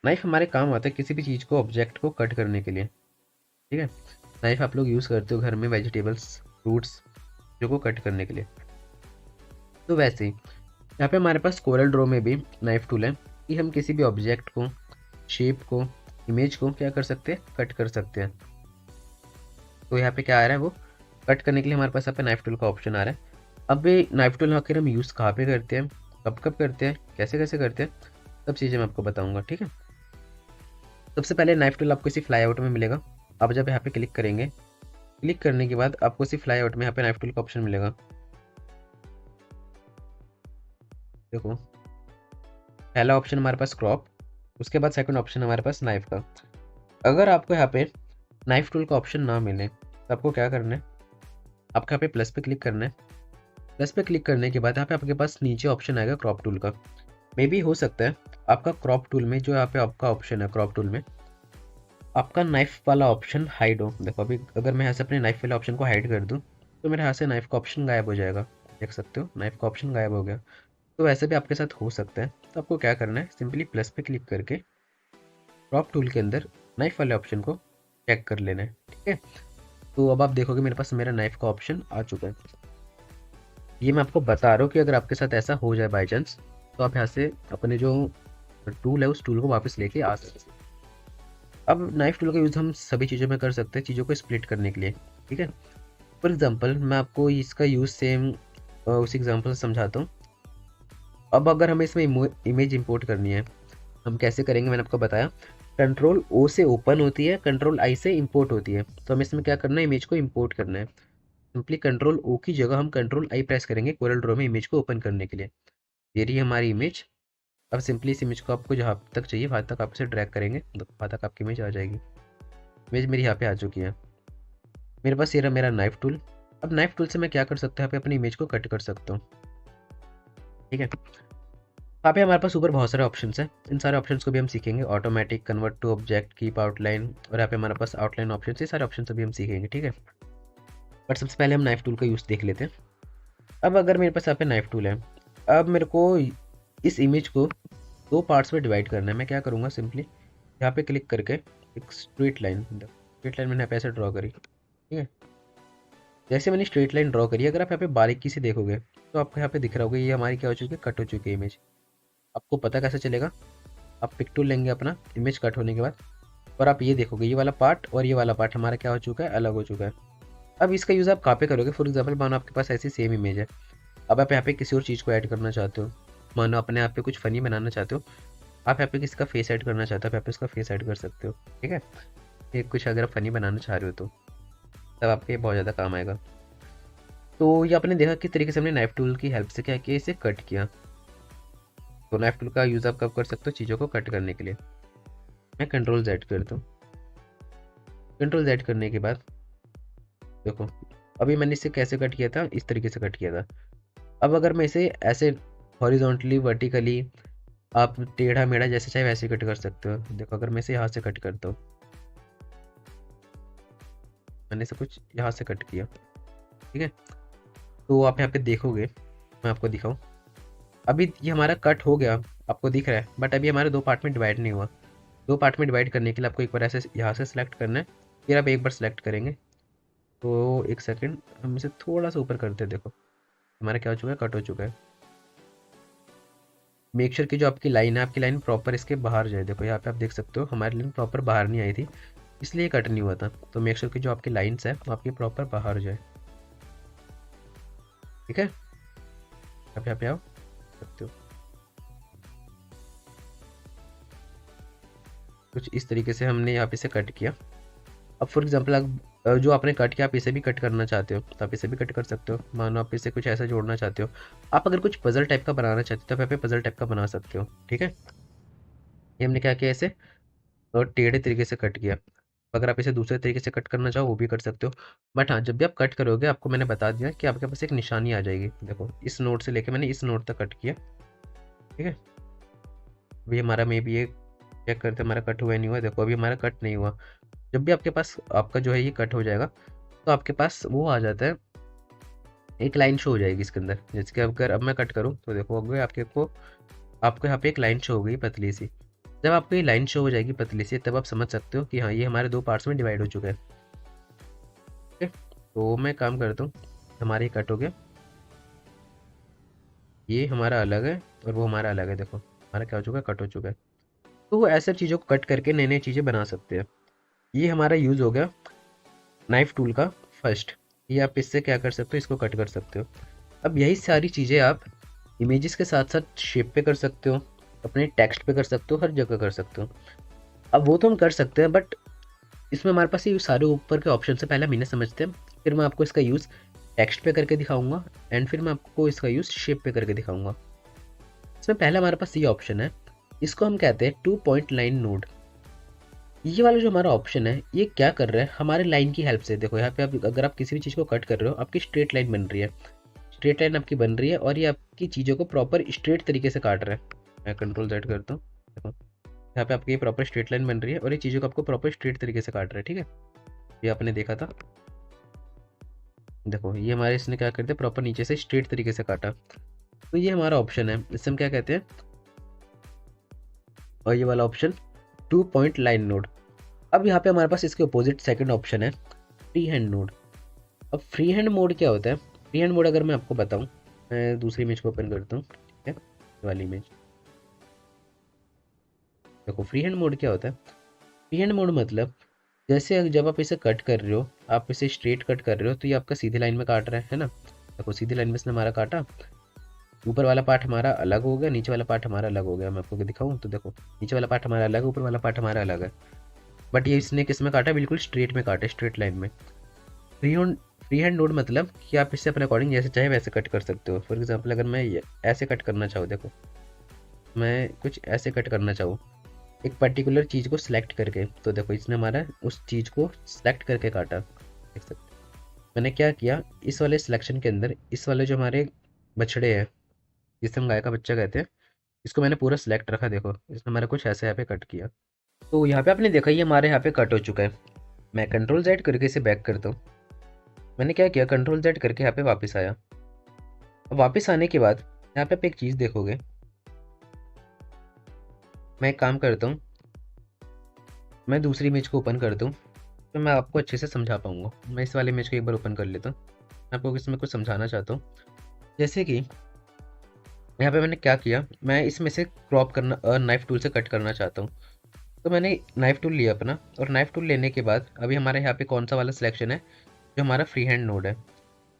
नाइफ हमारे काम आता है किसी भी चीज़ को, ऑब्जेक्ट को कट करने के लिए। ठीक है, नाइफ आप लोग यूज़ करते हो घर में वेजिटेबल्स, फ्रूट्स जो को कट करने के लिए। तो वैसे ही यहाँ पे हमारे पास कोरल ड्रॉ में भी नाइफ टूल है कि हम किसी भी ऑब्जेक्ट को, शेप को, इमेज को क्या कर सकते हैं, कट कर सकते हैं। तो यहाँ पे क्या आ रहा है, वो कट करने के लिए हमारे पास यहाँ पे नाइफ टूल का ऑप्शन आ रहा है। अब ये नाइफ टूल आखिर हम यूज़ कहाँ पे करते हैं, कब कब करते हैं, कैसे कैसे करते हैं, सब चीज़ें मैं आपको बताऊँगा। ठीक है, सबसे पहले नाइफ टूल आपको इसी फ्लाई आउट में मिलेगा। आप जब यहाँ पे क्लिक करेंगे, क्लिक करने के बाद आपको इसी फ्लाई आउट में यहाँ पे नाइफ टूल का ऑप्शन मिलेगा। देखो पहला ऑप्शन हमारे पास क्रॉप, उसके बाद सेकंड ऑप्शन हमारे पास नाइफ का। अगर आपको यहाँ पे नाइफ टूल का ऑप्शन ना मिले तो आपको क्या करना है, आपको यहाँ पे प्लस पे क्लिक करना है। प्लस पे क्लिक करने के बाद यहाँ पे आपके पास नीचे ऑप्शन आएगा क्रॉप टूल का। मे भी हो सकता है आपका क्रॉप टूल में जो यहाँ पे आपका ऑप्शन है, क्रॉप टूल में आपका नाइफ वाला ऑप्शन हाइड हो। देखो अभी अगर मैं यहाँ से अपने नाइफ वाले ऑप्शन को हाइड कर दूँ तो मेरे यहाँ से नाइफ का ऑप्शन गायब हो जाएगा। देख सकते हो नाइफ का ऑप्शन गायब हो गया। तो वैसे भी आपके साथ हो सकता है, तो आपको क्या करना है, सिंपली प्लस पे क्लिक करके क्रॉप टूल के अंदर नाइफ वाले ऑप्शन को चेक कर लेना है। ठीक है, तो अब आप देखोगे मेरे पास मेरा नाइफ का ऑप्शन आ चुका है। ये मैं आपको बता रहा हूँ कि अगर आपके साथ ऐसा हो जाए बाई चांस, तो आप यहाँ से अपने जो टूल है उस टूल को वापस लेके आ सकते हैं। अब नाइफ टूल का यूज़ हम सभी चीज़ों में कर सकते हैं, चीज़ों को स्प्लिट करने के लिए। ठीक है, फॉर एग्जांपल मैं आपको इसका यूज़ सेम उसी एग्जांपल से समझाता हूँ। अब अगर हमें इसमें इमेज इंपोर्ट करनी है, हम कैसे करेंगे, मैंने आपको बताया कंट्रोल ओ से ओपन होती है, कंट्रोल आई से इंपोर्ट होती है। तो हमें इसमें क्या करना है, इमेज को इंपोर्ट करना है। सिंपली कंट्रोल ओ की जगह हम कंट्रोल आई प्रेस करेंगे कोरल ड्रॉ में इमेज को ओपन करने के लिए। ये रही हमारी इमेज। अब सिंपली इस इमेज को आपको जहाँ तक चाहिए वहाँ तक आप इसे ड्रैग करेंगे, वहाँ तक आपकी इमेज आ जाएगी। इमेज मेरी यहाँ पे आ चुकी है। मेरे पास ये रहा मेरा नाइफ टूल। अब नाइफ टूल से मैं क्या कर सकता हूँ, यहाँ पे अपनी इमेज को कट कर सकता हूँ। ठीक है, यहाँ पे हमारे पास ऊपर बहुत सारे ऑप्शंस हैं, इन सारे ऑप्शंस को भी हम सीखेंगे। Automatic, convert to object, keep outline, और यहाँ पे हमारे पास आउटलाइन ऑप्शन, ये सारे ऑप्शन भी हम सीखेंगे। ठीक है, बट सबसे पहले हम नाइफ टूल का यूज़ देख लेते हैं। अब अगर मेरे पास यहाँ पे नाइफ टूल है, अब मेरे को इस इमेज को दो पार्ट्स में डिवाइड करना है। मैं क्या करूँगा, सिंपली यहाँ पे क्लिक करके एक स्ट्रेट लाइन मैंने यहाँ पे ऐसे ड्रॉ करी। ठीक है, जैसे मैंने स्ट्रेट लाइन ड्रॉ करी, अगर आप यहाँ पे बारीकी से देखोगे तो आपको यहाँ पे दिख रहा होगा ये हमारी क्या हो चुकी है, कट हो चुकी है इमेज। आपको पता कैसे चलेगा, आप पिक टूल लेंगे अपना इमेज कट होने के बाद, और आप ये देखोगे ये वाला पार्ट और ये वाला पार्ट हमारा क्या हो चुका है, अलग हो चुका है। अब इसका यूज़ आप कहाँ पे करोगे, फॉर एग्जाम्पल मानो आपके पास ऐसी सेम इमेज है, अब आप यहाँ पे किसी और चीज़ को ऐड करना चाहते हो, मानो अपने आप पे कुछ फ़नी बनाना चाहते हो, आप यहाँ पे किसी का फेस ऐड करना चाहते हो, आप यहाँ पे उसका फेस ऐड कर सकते हो। ठीक है, ये कुछ अगर आप फ़नी बनाना चाह रहे हो तो तब आपके ये बहुत ज़्यादा काम आएगा। तो ये आपने देखा किस तरीके से हमने नाइफ टूल की हेल्प से क्या किया, इसे कट किया। तो नाइफ टूल का यूज़ आप कब कर सकते हो, चीज़ों को कट करने के लिए। मैं कंट्रोल Z करता हूँ। कंट्रोल Z करने के बाद देखो अभी मैंने इसे कैसे कट किया था, इस तरीके से कट किया था। अब अगर मैं इसे ऐसे हॉरिजॉन्टली वर्टिकली आप टेढ़ा मेढ़ा जैसे चाहे वैसे कट कर सकते हो। देखो अगर मैं इसे यहाँ से कट करता हूँ, मैंने इसे कुछ यहाँ से कट किया, ठीक है। तो आप यहाँ पे देखोगे, मैं आपको दिखाऊं, अभी ये हमारा कट हो गया, आपको दिख रहा है, बट अभी हमारे दो पार्ट में डिवाइड नहीं हुआ। दो पार्ट में डिवाइड करने के लिए आपको एक बार ऐसे यहाँ से सिलेक्ट करना है, फिर आप एक बार सेलेक्ट करेंगे। तो एक सेकेंड, हम इसे थोड़ा सा ऊपर करते हैं। देखो हमारा क्या हो चुका है, कट हो चुका है। मेक श्योर की जो आपकी लाइन है, आपकी लाइन प्रॉपर इसके बाहर जाए। देखो यहाँ पे आप देख सकते हो हमारी लाइन प्रॉपर बाहर नहीं आई थी, इसलिए कट नहीं हुआ था। तो मेक श्योर की जो आपकी लाइन्स है वो आपकी प्रॉपर बाहर जाए। ठीक है, आप यहाँ पे आओ सकते हो। कुछ इस तरीके से हमने यहाँ पे इसे कट किया। अब फॉर एग्जांपल आप जो आपने कट किया आप इसे भी कट करना चाहते हो तो आप इसे भी कट कर सकते हो। मानो आप इसे कुछ ऐसा जोड़ना चाहते हो, आप अगर कुछ पजल टाइप का बनाना चाहते हो तो आप यहाँ पे पजल टाइप का बना सकते हो। ठीक है, ये हमने क्या किया, इसे और टेढ़े तरीके से कट किया। अगर आप इसे दूसरे तरीके से कट करना चाहो वो भी कर सकते हो। बट हाँ, जब भी आप कट करोगे आपको मैंने बता दिया कि आपके पास एक निशानी आ जाएगी। देखो इस नोट से लेके मैंने इस नोट तक कट किया। ठीक है, अभी हमारा मे भी ये चेक करते हमारा कट हुआ नहीं हुआ। देखो अभी हमारा कट नहीं हुआ। जब भी आपके पास आपका जो है ये कट हो जाएगा तो आपके पास वो आ जाता है, एक लाइन शो हो जाएगी इसके अंदर। जैसे कि अगर अब मैं कट करूँ तो देखो अगर आपको यहाँ पे एक लाइन शो हो गई पतली सी। जब आपको ये लाइन शो हो जाएगी पतली सी तब आप समझ सकते हो कि हाँ ये हमारे दो पार्ट्स में डिवाइड हो चुका है। ठीक है, तो मैं काम करता हूँ, हमारा ये कट हो गया, ये हमारा अलग है और वो हमारा अलग है। देखो हमारा क्या हो चुका है, कट हो चुका है। तो वो ऐसे चीज़ों को कट करके नई नई चीज़ें बना सकते हैं। ये हमारा यूज़ हो गया नाइफ टूल का फर्स्ट। ये आप इससे क्या कर सकते हो, इसको कट कर सकते हो। अब यही सारी चीज़ें आप इमेजेस के साथ साथ शेप पे कर सकते हो, अपने टेक्स्ट पे कर सकते हो, हर जगह कर सकते हो। अब वो तो हम कर सकते हैं, बट इसमें हमारे पास ये सारे ऊपर के ऑप्शन से पहले हम इन्हें समझते हैं, फिर मैं आपको इसका यूज़ टेक्स्ट पे करके दिखाऊंगा एंड फिर मैं आपको इसका यूज़ शेप पे करके दिखाऊंगा। इसमें पहले हमारे पास ये ऑप्शन है, इसको हम कहते हैं 2 पॉइंट लाइन नोड। ये वाला जो हमारा ऑप्शन है ये क्या कर रहा है, हमारे लाइन की हेल्प से। देखो यहाँ पे आप अगर आप किसी भी चीज़ को कट कर रहे हो आपकी स्ट्रेट लाइन बन रही है, स्ट्रेट लाइन आपकी बन रही है और ये आपकी चीज़ों को प्रॉपर स्ट्रेट तरीके से काट रहा है। मैं कंट्रोल Z करता हूँ, देखो यहाँ पे आपकी प्रॉपर स्ट्रेट लाइन बन रही है और ये चीज़ों को आपको प्रॉपर स्ट्रेट तरीके से काट रहा है। ठीक है, ये आपने देखा था। देखो ये हमारे इसने क्या कर दिया, प्रॉपर नीचे से स्ट्रेट तरीके से काटा। तो ये हमारा ऑप्शन है, इससे हम क्या कहते हैं, और ये वाला ऑप्शन 2 पॉइंट लाइन नोड। अब यहाँ पे हमारे पास इसके अपोजिट सेकंड ऑप्शन है फ्री हैंड नोड। अब फ्री हैंड मोड क्या होता है, फ्री हैंड मोड अगर मैं आपको बताऊं, मैं दूसरी इमेज को ओपन करता हूँ। ठीक है, ये वाली इमेज देखो। फ्री हैंड मोड क्या होता है, फ्री हैंड मोड मतलब जैसे जब आप इसे कट कर रहे हो, आप इसे स्ट्रेट कट कर रहे हो तो ये आपका सीधी लाइन में काट रहा है ना। देखो सीधी लाइन में इसने हमारा काटा, ऊपर वाला पार्ट हमारा अलग हो गया, नीचे वाला पार्ट हमारा अलग हो गया। मैं आपको दिखाऊं तो देखो नीचे वाला पार्ट हमारा अलग है, ऊपर वाला पार्ट हमारा अलग है। बट ये इसने किस में काटा, बिल्कुल स्ट्रेट में काटा, स्ट्रेट लाइन में। फ्री हैंड नोड मतलब कि आप इससे अपने अकॉर्डिंग जैसे चाहे वैसे कट कर सकते हो। फॉर एग्जाम्पल अगर मैं ऐसे कट करना चाहूँ, देखो मैं कुछ ऐसे कट करना चाहूँ एक पर्टिकुलर चीज़ को सिलेक्ट करके, तो देखो इसने हमारा उस चीज़ को सिलेक्ट करके काटा। देख सकते हो। मैंने क्या किया, इस वाले सिलेक्शन के अंदर इस वाले जो हमारे बछड़े हैं जिसे हम गाय का बच्चा कहते हैं, इसको मैंने पूरा सिलेक्ट रखा। देखो इसने हमारा कुछ ऐसे यहाँ पे कट किया। तो यहाँ पे आपने देखा ये हमारे यहाँ पे कट हो चुका है। मैं कंट्रोल Z करके इसे बैक करता हूँ। मैंने क्या किया, कंट्रोल Z करके यहाँ पे वापस आया। अब वापस आने के बाद यहाँ पे आप एक चीज़ देखोगे, मैं एक काम करता हूँ, मैं दूसरी इमेज को ओपन करता हूँ तो मैं आपको अच्छे से समझा पाऊंगा। मैं इस वाले इमेज को एक बार ओपन कर लेता हूँ, मैं आपको इसमें कुछ समझाना चाहता हूँ। जैसे कि यहाँ पे मैंने क्या किया, मैं इसमें से क्रॉप करना नाइफ टूल से कट करना चाहता हूँ। तो मैंने नाइफ टूल लिया अपना, और नाइफ टूल लेने के बाद अभी हमारे यहाँ पे कौन सा वाला सिलेक्शन है, जो हमारा फ्री हैंड नोड है।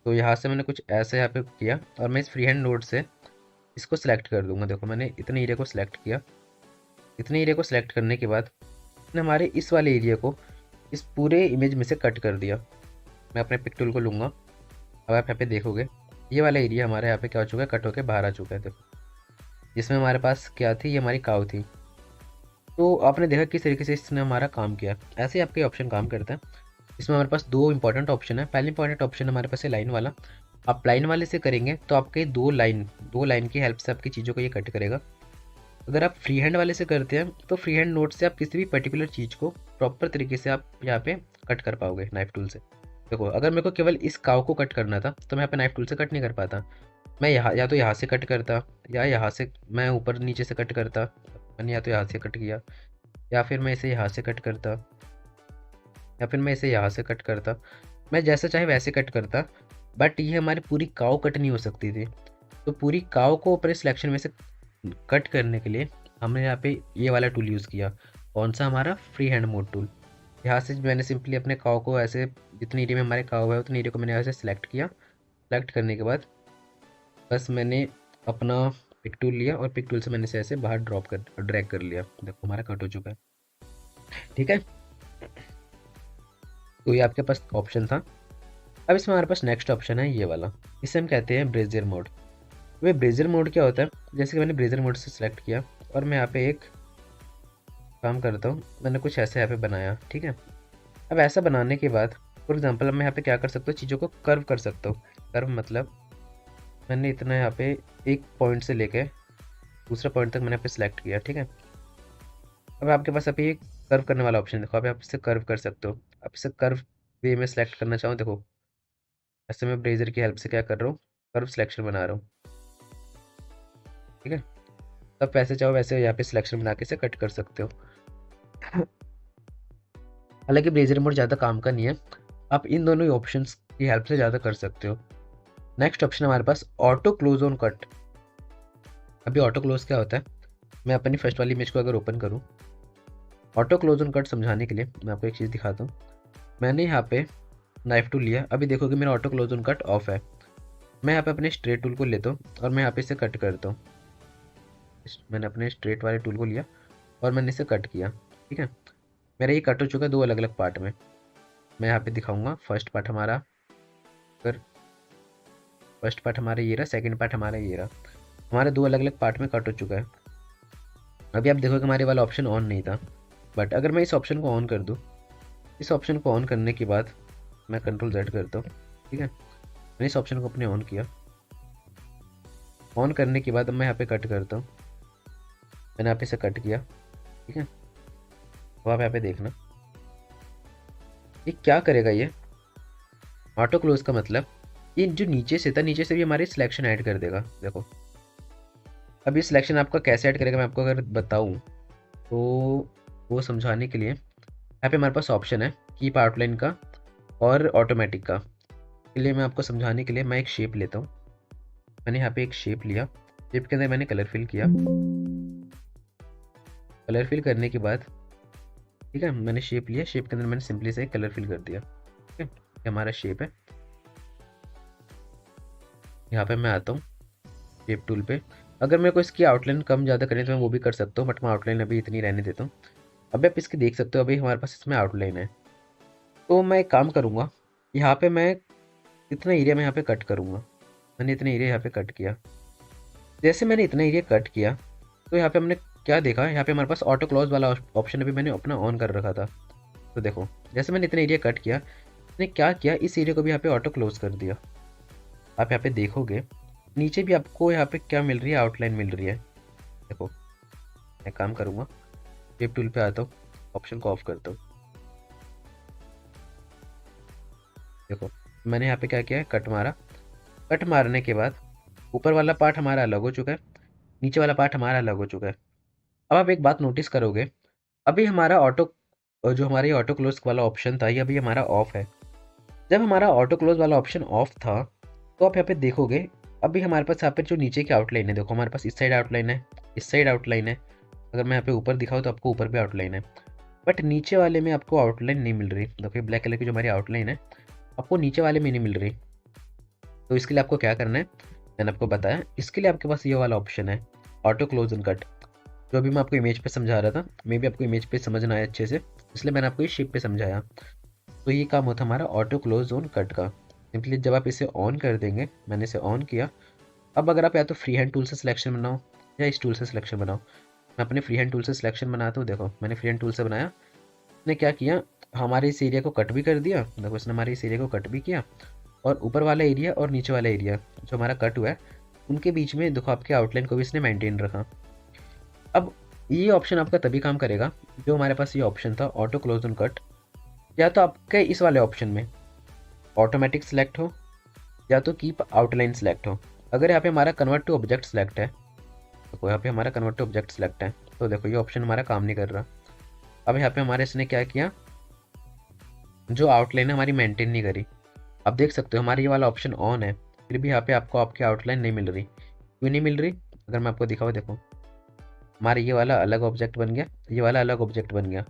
तो यहाँ से मैंने कुछ ऐसे यहाँ पे किया, और मैं इस फ्री हैंड नोड से इसको सिलेक्ट कर दूंगा। देखो मैंने इतने एरिया को सिलेक्ट किया। इतने एरिया को सिलेक्ट करने के बाद मैंने हमारे इस वाले एरिया को इस पूरे इमेज में से कट कर दिया। मैं अपने पिक टूल को लूँगा। अब आप यहाँ पे देखोगे ये वाला एरिया हमारे यहाँ पे क्या हो चुका है, कट होकर बाहर आ चुका है। देखो जिसमें हमारे पास क्या थी, ये हमारी काऊ थी। तो आपने देखा किस तरीके से इसने हमारा काम किया। ऐसे ही आपके ऑप्शन काम करते हैं। इसमें हमारे पास दो इंपॉर्टेंट ऑप्शन है। पहले इंपॉर्टेंट ऑप्शन हमारे पास है लाइन वाला। आप लाइन वाले से करेंगे तो आपके दो लाइन की हेल्प से आपकी चीज़ों को ये कट करेगा। अगर आप फ्री हैंड वाले से करते हैं तो फ्री हैंड नोट से आप किसी भी पर्टिकुलर चीज़ को प्रॉपर तरीके से आप यहाँ पे कट कर पाओगे नाइफ टूल से। देखो अगर मेरे को केवल इस काव को कट करना था तो मैं यहाँ पे नाइफ टूल से कट नहीं कर पाता। मैं यहाँ या तो यहाँ से कट करता, या यहाँ से मैं ऊपर नीचे से कट करता। मैंने या तो यहाँ से कट किया, या फिर मैं इसे यहाँ से कट करता, या फिर मैं इसे यहाँ से कट करता। मैं जैसा चाहे वैसे कट करता, बट ये हमारी पूरी काव कट नहीं हो सकती थी। तो पूरी काव को अपने सिलेक्शन में से कट करने के लिए हमने यहाँ पे ये वाला टूल यूज़ किया। कौन सा, हमारा फ्री हैंड मोड टूल। यहाँ से मैंने सिंपली अपने काव को ऐसे, जितनी एरिया में हमारे काव है उतनी एरिया को मैंने यहाँ से सिलेक्ट किया। सेलेक्ट करने के बाद बस मैंने अपना पिक टूल लिया, और पिक टूल से मैंने इसे ऐसे बाहर ड्रैग कर लिया। देखो हमारा कट हो चुका है। ठीक है, तो ये आपके पास ऑप्शन था। अब इसमें हमारे पास नेक्स्ट ऑप्शन है ये वाला। इसे हम कहते हैं ब्रेजियर मोड। वे ब्रेजियर मोड क्या होता है, जैसे कि मैंने ब्रेजियर मोड से सिलेक्ट किया, और मैं यहाँ पे एक काम करता हूँ। मैंने कुछ ऐसे यहाँ पे बनाया। ठीक है, अब ऐसा बनाने के बाद फॉर एग्जांपल मैं यहाँ पे क्या कर सकता हूँ, चीज़ों को कर्व कर सकता हूँ। कर्व मतलब मैंने इतना यहाँ पे एक पॉइंट से लेके दूसरा पॉइंट तक मैंने यहाँ पे सिलेक्ट किया। ठीक है, अब आपके पास अभी एक कर्व करने वाला ऑप्शन देखो। अब आप इसे कर्व कर सकते हो। आप इसे कर्व वे में सिलेक्ट करना चाहो, देखो ऐसे मैं ब्रेजर की हेल्प से क्या कर रहा हूँ, कर्व सिलेक्शन बना रहा हूँ। ठीक है, तब वैसे चाहो वैसे यहाँ पे सिलेक्शन बना के इसे कट कर सकते हो। हालांकि ब्रेजर मोड ज़्यादा काम का नहीं है, आप इन दोनों ही ऑप्शंस की हेल्प से ज़्यादा कर सकते हो। नेक्स्ट ऑप्शन हमारे पास ऑटो क्लोज ऑन कट। अभी ऑटो क्लोज क्या होता है, मैं अपनी फर्स्ट वाली इमेज को अगर ओपन करूँ, ऑटो क्लोज ऑन कट समझाने के लिए मैं आपको एक चीज़ दिखाता हूँ। मैंने यहाँ पे नाइफ टूल लिया। अभी देखोगे मेरा auto close on cut off है। मैं यहाँ पे अपने स्ट्रेट टूल को लेता हूँ, और मैं यहाँ पे इसे कट करता हूँ। मैंने अपने स्ट्रेट वाले टूल को लिया और मैंने इसे कट किया। ठीक है, मेरा ये कट हो चुका है दो अलग अलग पार्ट में। मैं यहाँ पे दिखाऊंगा। फर्स्ट पार्ट हमारा ये रहा, सेकंड पार्ट हमारा ये रहा। हमारे दो अलग अलग पार्ट में कट हो चुका है। अभी आप देखोगे हमारे वाला ऑप्शन ऑन नहीं था, बट अगर मैं इस ऑप्शन को ऑन कर दूँ, इस ऑप्शन को ऑन करने के बाद मैं कंट्रोल Z करता हूँ। ठीक है, मैंने इस ऑप्शन को अपने ऑन किया। ऑन करने के बाद मैं यहाँ पे कट करता हूँ। मैंने यहाँ पे इसे कट किया। ठीक है, तो आप यहाँ पे देखना ये क्या करेगा। ये ऑटो क्लोज का मतलब ये जो नीचे से था, नीचे से भी हमारी सिलेक्शन ऐड कर देगा। देखो अब ये सिलेक्शन आपका कैसे ऐड करेगा मैं आपको अगर बताऊँ तो वो समझाने के लिए यहाँ पे हमारे पास ऑप्शन है कीप आउटलाइन का और ऑटोमेटिक का। के लिए मैं आपको समझाने के लिए मैं एक शेप लेता हूँ। मैंने यहाँ पे एक शेप लिया। शेप के अंदर मैंने कलर फिल किया। कलर फिल करने के बाद ठीक है, मैंने शेप लिया। शेप के अंदर मैंने सिंपली से एक कलर फिल कर दिया। ठीक है, ये हमारा शेप है। यहाँ पे मैं आता हूँ शेप टूल पे। अगर मेरे को इसकी आउटलाइन कम ज़्यादा करनी तो मैं वो भी कर सकता हूँ, बट मैं आउटलाइन अभी इतनी रहने देता हूँ। अभी आप इसकी देख सकते हो, अभी हमारे पास इसमें आउटलाइन है। तो मैं एक काम करूँगा, यहाँ पे मैं इतना एरिया में यहाँ पे कट करूँगा। मैंने इतना एरिया यहाँ पे कट किया। जैसे मैंने इतना एरिया कट किया तो यहाँ पे हमने क्या देखा, यहाँ पे हमारे पास ऑटो क्लोज वाला ऑप्शन अभी मैंने अपना ऑन कर रखा था। तो देखो जैसे मैंने इतना एरिया कट किया, मैंने क्या किया, इस एरिया को भी यहाँ पे ऑटो क्लोज कर दिया। आप यहाँ पे देखोगे नीचे भी आपको यहाँ पे क्या मिल रही है, आउटलाइन मिल रही है। देखो मैं काम करूँगा, शेप टूल पे आता हूँ, ऑप्शन को ऑफ करता हूँ। देखो मैंने यहाँ पे क्या किया है, कट मारा। कट मारने के बाद ऊपर वाला पार्ट हमारा अलग हो चुका है, नीचे वाला पार्ट हमारा अलग हो चुका है। अब आप एक बात नोटिस करोगे, अभी हमारा जो हमारी ऑटो क्लोज वाला ऑप्शन था ये अभी हमारा ऑफ है। जब हमारा ऑटो क्लोज वाला ऑप्शन ऑफ था तो आप यहाँ पे देखोगे अभी हमारे पास यहाँ पे जो नीचे की आउटलाइन है, देखो हमारे पास इस साइड आउटलाइन है, इस साइड आउटलाइन है। अगर मैं यहाँ पे ऊपर दिखाऊँ तो आपको ऊपर भी आउटलाइन है, बट नीचे वाले में आपको आउटलाइन नहीं मिल रही। देखिए ब्लैक कलर की जो हमारी आउटलाइन है आपको नीचे वाले में नहीं मिल रही। तो इसके लिए आपको क्या करना है, मैंने आपको बताया। इसके लिए आपके पास ये वाला ऑप्शन है, ऑटो क्लोज एंड कट। जो अभी मैं आपको इमेज पे समझा रहा था, मे भी आपको इमेज पे समझना है अच्छे से, इसलिए मैंने आपको ये शेप पे समझाया। तो ये काम होता है हमारा ऑटो क्लोज ऑन कट का। सिंपली जब आप इसे ऑन कर देंगे, मैंने इसे ऑन किया। अब अगर आप या तो फ्री हैंड टूल से सिलेक्शन बनाओ या इस टूल से सिलेक्शन बनाओ। मैं अपने फ्री हैंड टूल से सिलेक्शन बनाता हूँ। देखो मैंने फ्री हैंड टूल से बनाया। ने क्या किया, हमारे इस एरिया को कट भी कर दिया। देखो इसने हमारे इस एरिया को कट भी किया, और ऊपर वाला एरिया और नीचे वाला एरिया जो हमारा कट हुआ है उनके बीच में देखो आपके आउटलाइन को भी इसने मेंटेन रखा। अब ये ऑप्शन आपका तभी काम करेगा जो हमारे पास ये ऑप्शन था ऑटो क्लोज एंड कट, या तो आपके इस वाले ऑप्शन में ऑटोमेटिक सेलेक्ट हो या तो कीप आउटलाइन सेलेक्ट हो। अगर यहाँ पे हमारा कन्वर्ट टू ऑब्जेक्ट सेलेक्ट है, तो यहाँ पे हमारा कन्वर्ट टू ऑब्जेक्ट सेलेक्ट है, तो देखो ये ऑप्शन हमारा काम नहीं कर रहा। अब यहाँ पे हमारे इसने क्या किया, जो आउटलाइन है हमारी मेंटेन नहीं करी। आप देख सकते हो हमारा ये वाला ऑप्शन ऑन है, फिर भी यहाँ पे आपको आपकी आउटलाइन नहीं मिल रही। क्यों नहीं मिल रही, अगर मैं आपको दिखाऊँ, देखो हमारा ये वाला अलग ऑब्जेक्ट बन गया, ये वाला अलग ऑब्जेक्ट बन गया,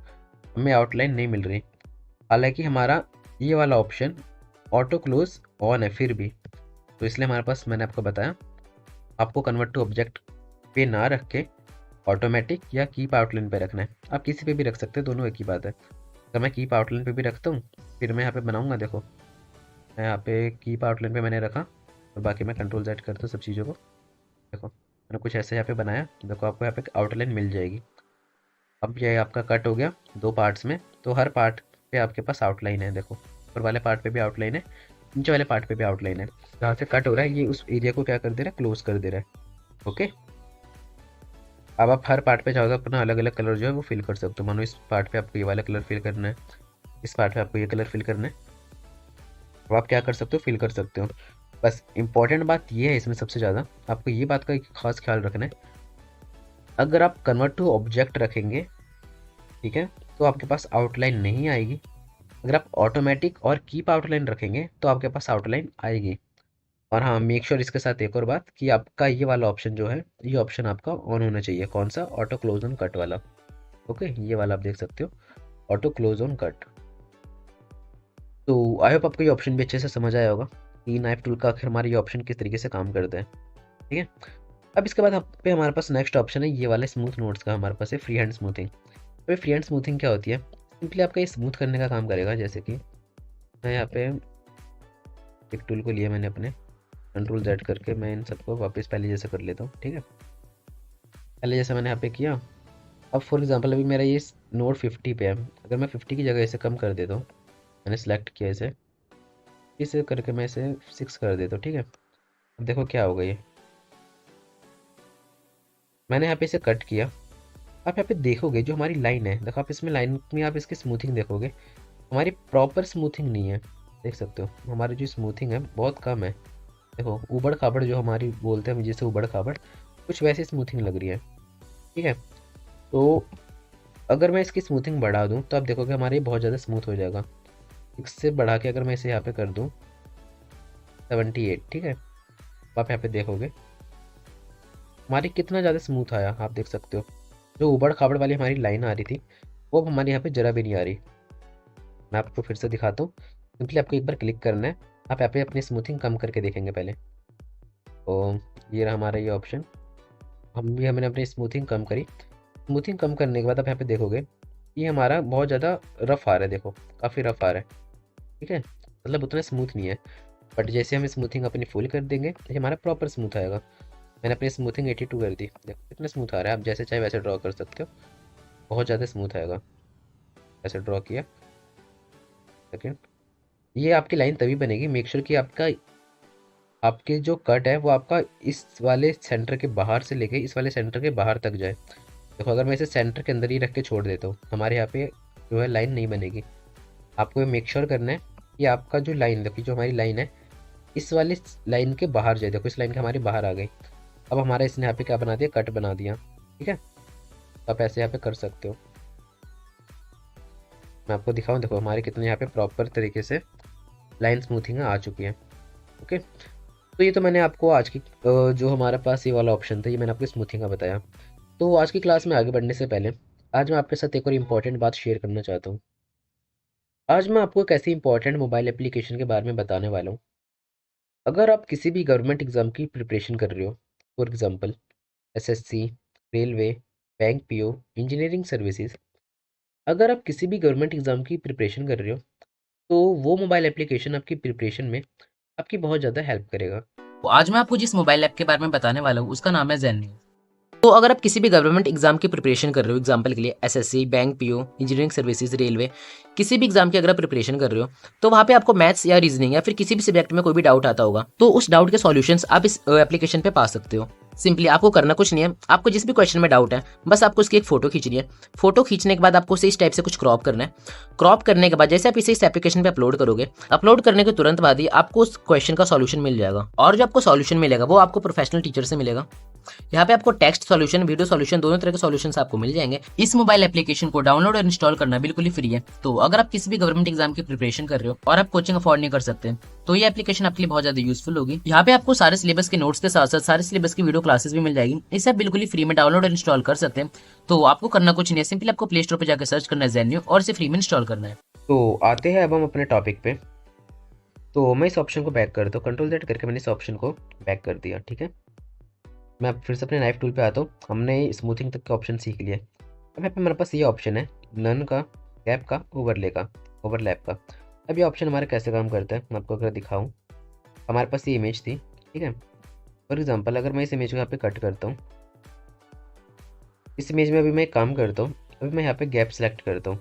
हमें आउटलाइन नहीं मिल रही। हालांकि हमारा ये वाला ऑप्शन ऑटो क्लोज ऑन है फिर भी। तो इसलिए हमारे पास, मैंने आपको बताया, आपको कन्वर्ट टू ऑब्जेक्ट पे ना रख के ऑटोमेटिक या कीप आउटलाइन पे रखना है। आप किसी पे भी रख सकते हैं, दोनों एक ही बात है। अगर मैं कीप आउटलाइन पे भी रखता हूँ, फिर मैं यहाँ पे बनाऊँगा, देखो मैं यहाँ पे कीप आउटलाइन पे मैंने रखा, और बाकी मैं कंट्रोल Z करता हूँ सब चीज़ों को। देखो मैंने कुछ ऐसे यहाँ पे बनाया, देखो आपको यहाँ पे आउटलाइन मिल जाएगी। अब ये आपका कट हो गया 2 पार्ट्स में, तो हर पार्ट पे आपके पास आउटलाइन है। देखो ऊपर वाले पार्ट पे भी आउटलाइन है, नीचे वाले पार्ट पे भी आउटलाइन है। जहाँ से कट हो रहा है ये उस एरिया को क्या कर दे रहा है, क्लोज कर दे रहा है। ओके, अब आप हर पार्ट पे चाहो तो अपना अलग अलग कलर जो है वो फिल कर सकते हो। मानो इस पार्ट पे आपको ये वाला कलर फिल करना है, इस पार्ट पे आपको ये कलर फिल करना है, तो आप क्या कर सकते हो, फिल कर सकते हो। बस इंपॉर्टेंट बात ये है इसमें, सबसे ज़्यादा आपको ये बात का एक खास ख्याल रखना है, अगर आप कन्वर्ट टू ऑब्जेक्ट रखेंगे, ठीक है, तो आपके पास आउटलाइन नहीं आएगी। अगर आप ऑटोमेटिक और कीप आउटलाइन रखेंगे तो आपके पास आउटलाइन आएगी। और हाँ, मेक श्योर इसके साथ एक और बात कि आपका ये वाला ऑप्शन जो है, ये ऑप्शन आपका ऑन होना चाहिए। कौन सा, ऑटो क्लोज ऑन कट वाला। ओके, ये वाला आप देख सकते हो, ऑटो क्लोज ऑन कट। तो आई होप आपको ये ऑप्शन भी अच्छे से समझ आया होगा कि नाइफ टूल का आखिर हमारा ये ऑप्शन किस तरीके से काम करता है। ठीक है, अब इसके बाद यहाँ पे हमारे पास नेक्स्ट ऑप्शन है ये वाला स्मूथ नोट्स का, हमारे पास है फ्री हैंड स्मूथिंग। तो फ्री हैंड स्मूथिंग क्या होती है, सिंपली आपका ये स्मूथ करने का काम करेगा। जैसे कि मैं यहाँ पे एक टूल को लिया मैंने अपने, कंट्रोल Z करके मैं इन सबको वापस पहले जैसे कर लेता हूँ। ठीक है, पहले जैसे मैंने यहाँ पे किया। अब फॉर एग्जांपल अभी मेरा ये नोट 50 पे है, अगर मैं 50 की जगह इसे कम कर देता हूँ, मैंने सेलेक्ट किया इसे करके मैं इसे 6 कर देता हूँ। ठीक है, अब देखो क्या होगा, ये मैंने यहाँ पे इसे कट किया। आप यहाँ पे देखोगे जो हमारी लाइन है, देखो आप इसमें लाइन में आप इसकी स्मूथिंग देखोगे, हमारी प्रॉपर स्मूथिंग नहीं है। देख सकते हो हमारी जो स्मूथिंग है बहुत कम है। देखो उबड़ खाबड़ जो हमारी बोलते हैं जिसे उबड़ खाबड़, कुछ वैसी स्मूथिंग लग रही है। ठीक है, तो अगर मैं इसकी स्मूथिंग बढ़ा दूं तो आप देखोगे हमारी बहुत ज़्यादा स्मूथ हो जाएगा। इससे बढ़ा के अगर मैं इसे यहाँ पे कर दूं 78, ठीक है, तो आप यहाँ पे देखोगे हमारी कितना ज़्यादा स्मूथ आया। आप देख सकते हो जो उबड़ खाबड़ वाली हमारी लाइन आ रही थी वो अब हमारे यहाँ पे जरा भी नहीं आ रही। मैं आपको फिर से दिखाता हूँ, सिंपली आपको एक बार क्लिक करना है, आप यहाँ पे अपनी स्मूथिंग कम करके देखेंगे पहले। तो ये रहा हमारा ये ऑप्शन, हमने अपनी स्मूथिंग कम करी। स्मूथिंग कम करने के बाद आप यहाँ पे देखोगे ये हमारा बहुत ज़्यादा रफ आ रहा है। देखो काफ़ी रफ आ रहा है। ठीक है, मतलब उतना स्मूथ नहीं है, बट जैसे हम स्मूथिंग अपनी फुल कर देंगे तो ये हमारा प्रॉपर स्मूथ आएगा। मैंने अपनी स्मूथिंग 82 कर दी, देखो कितना स्मूथ आ रहा है। आप जैसे चाहे वैसे ड्रॉ कर सकते हो, बहुत ज़्यादा स्मूथ आएगा। ऐसे ड्रॉ किया, सेकेंड, ये आपकी लाइन तभी बनेगी, मेक श्योर कि आपके जो कट है वो आपका इस वाले सेंटर के बाहर से लेके इस वाले सेंटर के बाहर तक जाए। देखो अगर मैं इसे सेंटर के अंदर ही रख के छोड़ देता हूँ हमारे यहाँ पे जो है लाइन नहीं बनेगी। आपको ये मेक श्योर करना है कि आपका जो लाइन, देखिए जो हमारी लाइन है इस वाली लाइन के बाहर जाए। देखो इस लाइन के हमारी बाहर आ गई। अब हमारा इसने यहाँ पे क्या बना दिया, कट बना दिया। ठीक है, तो आप ऐसे यहाँ पे कर सकते हो। मैं आपको दिखाऊँ, देखो हमारे कितने यहाँ पे प्रॉपर तरीके से लाइन स्मूथिंग आ चुकी है। ओके, तो ये तो मैंने आपको आज की जो हमारे पास ये वाला ऑप्शन था ये मैंने आपको स्मूथिंग का बताया। तो आज की क्लास में आगे बढ़ने से पहले आज मैं आपके साथ एक और इम्पॉर्टेंट बात शेयर करना चाहता हूँ। आज मैं आपको एक ऐसी इम्पॉर्टेंट मोबाइल एप्लीकेशन के बारे में बताने वाला हूँ। अगर आप किसी भी गवर्नमेंट एग्जाम की प्रिपरेशन कर रहे हो, for example SSC, railway, bank PO, engineering services, अगर आप किसी भी गवर्नमेंट एग्जाम की प्रिपरेशन कर रहे हो तो वो मोबाइल एप्लीकेशन आपकी प्रिपरेशन में आपकी बहुत ज़्यादा हेल्प करेगा। तो आज मैं आपको जिस मोबाइल ऐप के बारे में बताने वाला हूँ उसका नाम है ज़ेन न्यूज़। तो अगर आप किसी भी गवर्नमेंट एग्जाम की प्रिपरेशन कर रहे हो, एग्जाम्पल के लिए SSC, bank PO, engineering services, railway, किसी भी एग्जाम की अगर आप प्रिपरेशन कर रहे हो, तो वहाँ पे आपको मैथ्स या रीजनिंग या फिर किसी भी सब्जेक्ट में कोई भी डाउट आता होगा, तो उस डाउट के सॉल्यूशंस आप इस एप्लीकेशन पे पा सकते हो। सिंपली आपको करना कुछ नहीं है, आपको जिस भी क्वेश्चन में डाउट है बस आपको उसकी एक फोटो खींचनी है। फोटो खींचने के बाद आपको उसे इस टाइप से कुछ क्रॉप करना है। क्रॉप करने के बाद जैसे आप इसे इस एप्लीकेशन पे अपलोड करोगे, अपलोड करने के तुरंत बाद ही आपको उस क्वेश्चन का सॉल्यूशन मिल जाएगा, और जो आपको सॉल्यूशन मिलेगा वो आपको प्रोफेशनल टीचर से मिलेगा। यहाँ पे आपको टेक्स्ट सॉल्यूशन, वीडियो सॉल्यूशन, दोनों तरह के सॉल्यूशंस आपको मिल जाएंगे। इस मोबाइल एप्लीकेशन को डाउनलोड और इंस्टॉल करना बिल्कुल ही फ्री है। तो अगर आप किसी भी गवर्नमेंट एग्जाम की प्रिपरेशन कर रहे हो और आप कोचिंग अफोर्ड नहीं कर सकते, तो ये एप्लीकेशन आपके लिए बहुत ज्यादा यूजफुल होगी। यहाँ पे आपको सारे सिलेबस के नोट्स के साथ साथ सारे सिलेबस की वीडियो क्लासेस भी मिल जाएगी। इसे आप बिल्कुल ही फ्री में डाउनलोड और इंस्टॉल कर सकते हैं। तो आपको करना कुछ नहीं है, सिंपली आपको प्ले स्टोर पर जाकर सर्च करना है ज़ेन्यू और इसे फ्री में इंस्टॉल करना है। तो आते हैं अब हम अपने टॉपिक पे। तो मैं इस ऑप्शन को बैक करता हूँ, कंट्रोल जेड करके मैंने इस ऑप्शन को बैक कर दिया। ठीक है, मैं अब फिर से अपने नाइफ टूल पे आता हूँ। हमने स्मूथिंग तक के ऑप्शन सीख लिए। अब यहाँ पे हमारे पास ये ऑप्शन है नन का, गैप का, ओवरले का, ओवरलैप का। अब ये ऑप्शन हमारे कैसे काम करता है मैं आपको अगर दिखाऊँ। हमारे पास ये इमेज थी, ठीक है। फॉर एग्जांपल अगर मैं इस इमेज को यहाँ पे कट करता हूँ, इस इमेज में अभी मैं एक काम करता हूँ, अभी मैं यहाँ पे गैप सेलेक्ट करता हूँ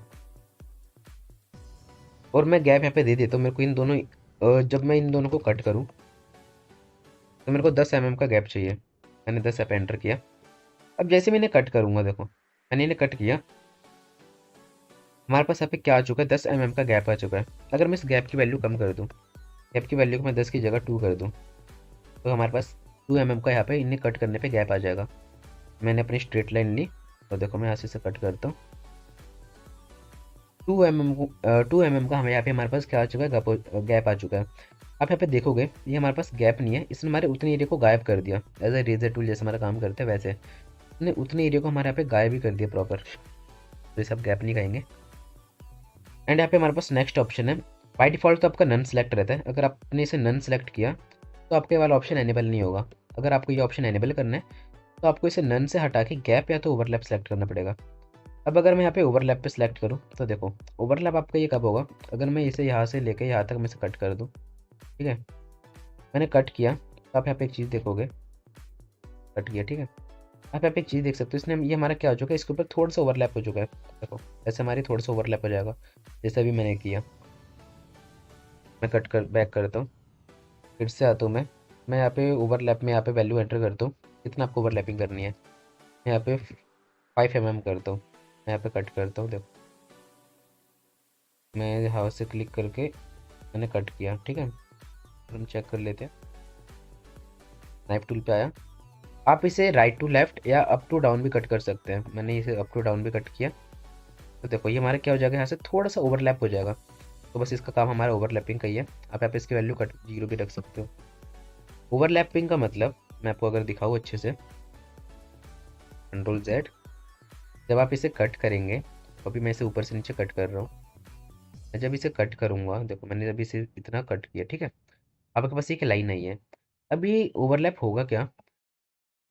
और मैं गैप यहाँ पे दे देता हूँ। मेरे को इन दोनों जब मैं इन दोनों को कट करूँ तो मेरे को 10 mm का गैप चाहिए। मैंने 10 यहाँ पे एंटर किया। अब जैसे मैंने कट करूँगा, देखो मैंने इन्हें कट किया, हमारे पास यहाँ पे क्या आ चुका है, 10 mm का गैप आ चुका है। अगर मैं इस गैप की वैल्यू कम कर दूँ, गैप की वैल्यू को मैं 10 की जगह 2 कर दूँ, तो हमारे पास 2 mm का यहाँ पे इन्हें कट करने पे गैप आ जाएगा। मैंने अपनी स्ट्रेट लाइन ली और देखो मैं यहाँ से कट करता हूँ। 2 mm का हमें यहाँ पे हमारे पास क्या आ चुका है, गैप आ चुका है। आप यहाँ पे देखोगे ये हमारे पास गैप नहीं है, इसने हमारे उतने एरिया को गायब कर दिया। एज ए रेजर टूल जैसे हमारा काम करते हैं वैसे इसने उतने एरिया को हमारे यहाँ पे गायब ही कर दिया प्रॉपर। तो ये सब गैप नहीं कहेंगे। एंड यहाँ पे हमारे पास नेक्स्ट ऑप्शन है। बाय डिफॉल्ट तो आपका नन सेलेक्ट रहता है। अगर आपने इसे नन सेलेक्ट किया तो आपके वाला ऑप्शन एनेबल नहीं होगा। अगर आपको ये ऑप्शन एनेबल करना है तो आपको इसे नन से हटा के गैप या तो ओवरलैप सेलेक्ट करना पड़ेगा। अब अगर मैं यहाँ पे ओवरलैप पे सिलेक्ट करूँ तो देखो ओवरलैप आपका ये कब होगा, अगर मैं इसे यहाँ से लेके यहाँ तक मैं इसे कट कर दूँ, ठीक है। मैंने कट किया तो आप यहाँ पे एक चीज़ देखोगे, कट किया, ठीक है। आप यहाँ पे एक चीज़ देख सकते हो, इसने ये हमारा क्या हो चुका है, इसके ऊपर थोड़ा सा ओवरलैप हो चुका है। देखो ऐसे हमारी थोड़ा सा ओवरलैप हो जाएगा जैसे अभी मैंने किया। मैं कट कर बैक करता हूँ, फिर से आता हूँ मैं यहाँ पे ओवरलैप में यहाँ पे वैल्यू एंटर करता हूँ कितना आपको ओवरलैपिंग करनी है। मैं यहाँ पे 5 mm करता हूँ, मैं यहाँ पे कट करता हूँ। देखो मैं यहाँ से क्लिक करके मैंने कट किया, ठीक है। हम चेक कर लेते हैं। नाइफ टूल पे आया, आप इसे राइट टू लेफ्ट या अप टू डाउन भी कट कर सकते हैं। मैंने इसे अप टू डाउन भी कट किया तो देखो ये हमारा क्या हो जाएगा, यहाँ से थोड़ा सा ओवरलैप हो जाएगा। तो बस इसका काम हमारा ओवरलैपिंग का ही है। आप यहाँ पे इसकी वैल्यू कट 0 भी रख सकते हो। ओवरलैपिंग का मतलब मैं आपको अगर दिखाऊँ अच्छे से, कंट्रोल जेड, जब आप इसे कट करेंगे, अभी मैं इसे ऊपर से नीचे कट कर रहा हूँ, मैं जब इसे कट करूँगा, देखो मैंने जब इसे इतना कट किया, ठीक है। आपके पास एक लाइन आई है। अब ये ओवरलैप होगा क्या,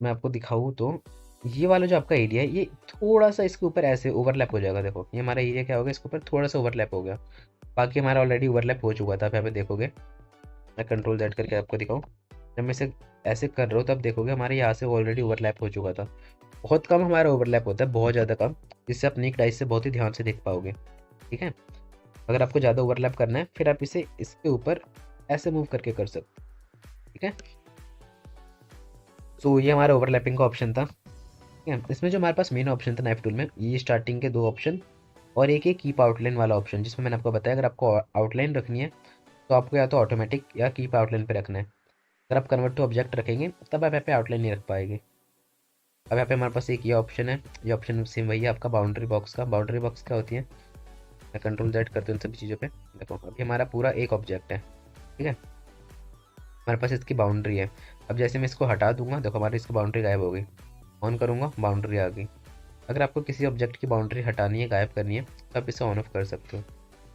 मैं आपको दिखाऊँ तो ये वाला जो आपका एरिया है ये थोड़ा सा इसके ऊपर ऐसे ओवरलैप हो जाएगा। देखो ये हमारा एरिया क्या हो गया, इसके ऊपर थोड़ा सा ओवरलैप हो गया। बाकी हमारा ऑलरेडी ओवरलैप हो चुका था। आप यहाँ पे देखोगे, मैं कंट्रोल जेड करके आपको दिखाऊँ, जब मैं इसे ऐसे कर रहा हूँ तब देखोगे हमारे यहाँ से ऑलरेडी ओवरलैप हो चुका था। बहुत कम हमारा ओवरलैप होता है, बहुत ज़्यादा कम, जिससे आप नीक डाइस से बहुत ही ध्यान से देख पाओगे, ठीक है। अगर आपको ज़्यादा ओवरलैप करना है फिर आप इसे इसके ऊपर ऐसे मूव करके कर सकते हो, ठीक है। सो ये हमारा ओवरलैपिंग का ऑप्शन था, ठीक है। इसमें जो हमारे पास मेन ऑप्शन था नाइफ टूल में, ये स्टार्टिंग के 2 ऑप्शन और एक कीप आउटलाइन वाला ऑप्शन, जिसमें मैंने आपको बताया अगर आपको आउटलाइन रखनी है तो आपको या तो ऑटोमेटिक या कीप आउटलाइन पे रखना है। अगर आप कन्वर्ट टू ऑब्जेक्ट रखेंगे तब आप यहाँ पे आउटलाइन नहीं रख पाएंगे। अब यहाँ पे हमारे पास एक ये ऑप्शन है, ये ऑप्शन सेम वही है आपका बाउंड्री बॉक्स का। बाउंड्री बॉक्स क्या होती है, मैं कंट्रोल जेड करते हूँ इन सभी चीज़ों पे। देखो अभी हमारा पूरा एक ऑब्जेक्ट है, ठीक है। हमारे पास इसकी बाउंड्री है। अब जैसे मैं इसको हटा दूंगा, देखो हमारी इसकी बाउंड्री गायब हो गई। ऑन करूँगा, बाउंड्री आ गई। अगर आपको किसी ऑब्जेक्ट की बाउंड्री हटानी है, गायब करनी है, तो आप इसे ऑन ऑफ कर सकते हो।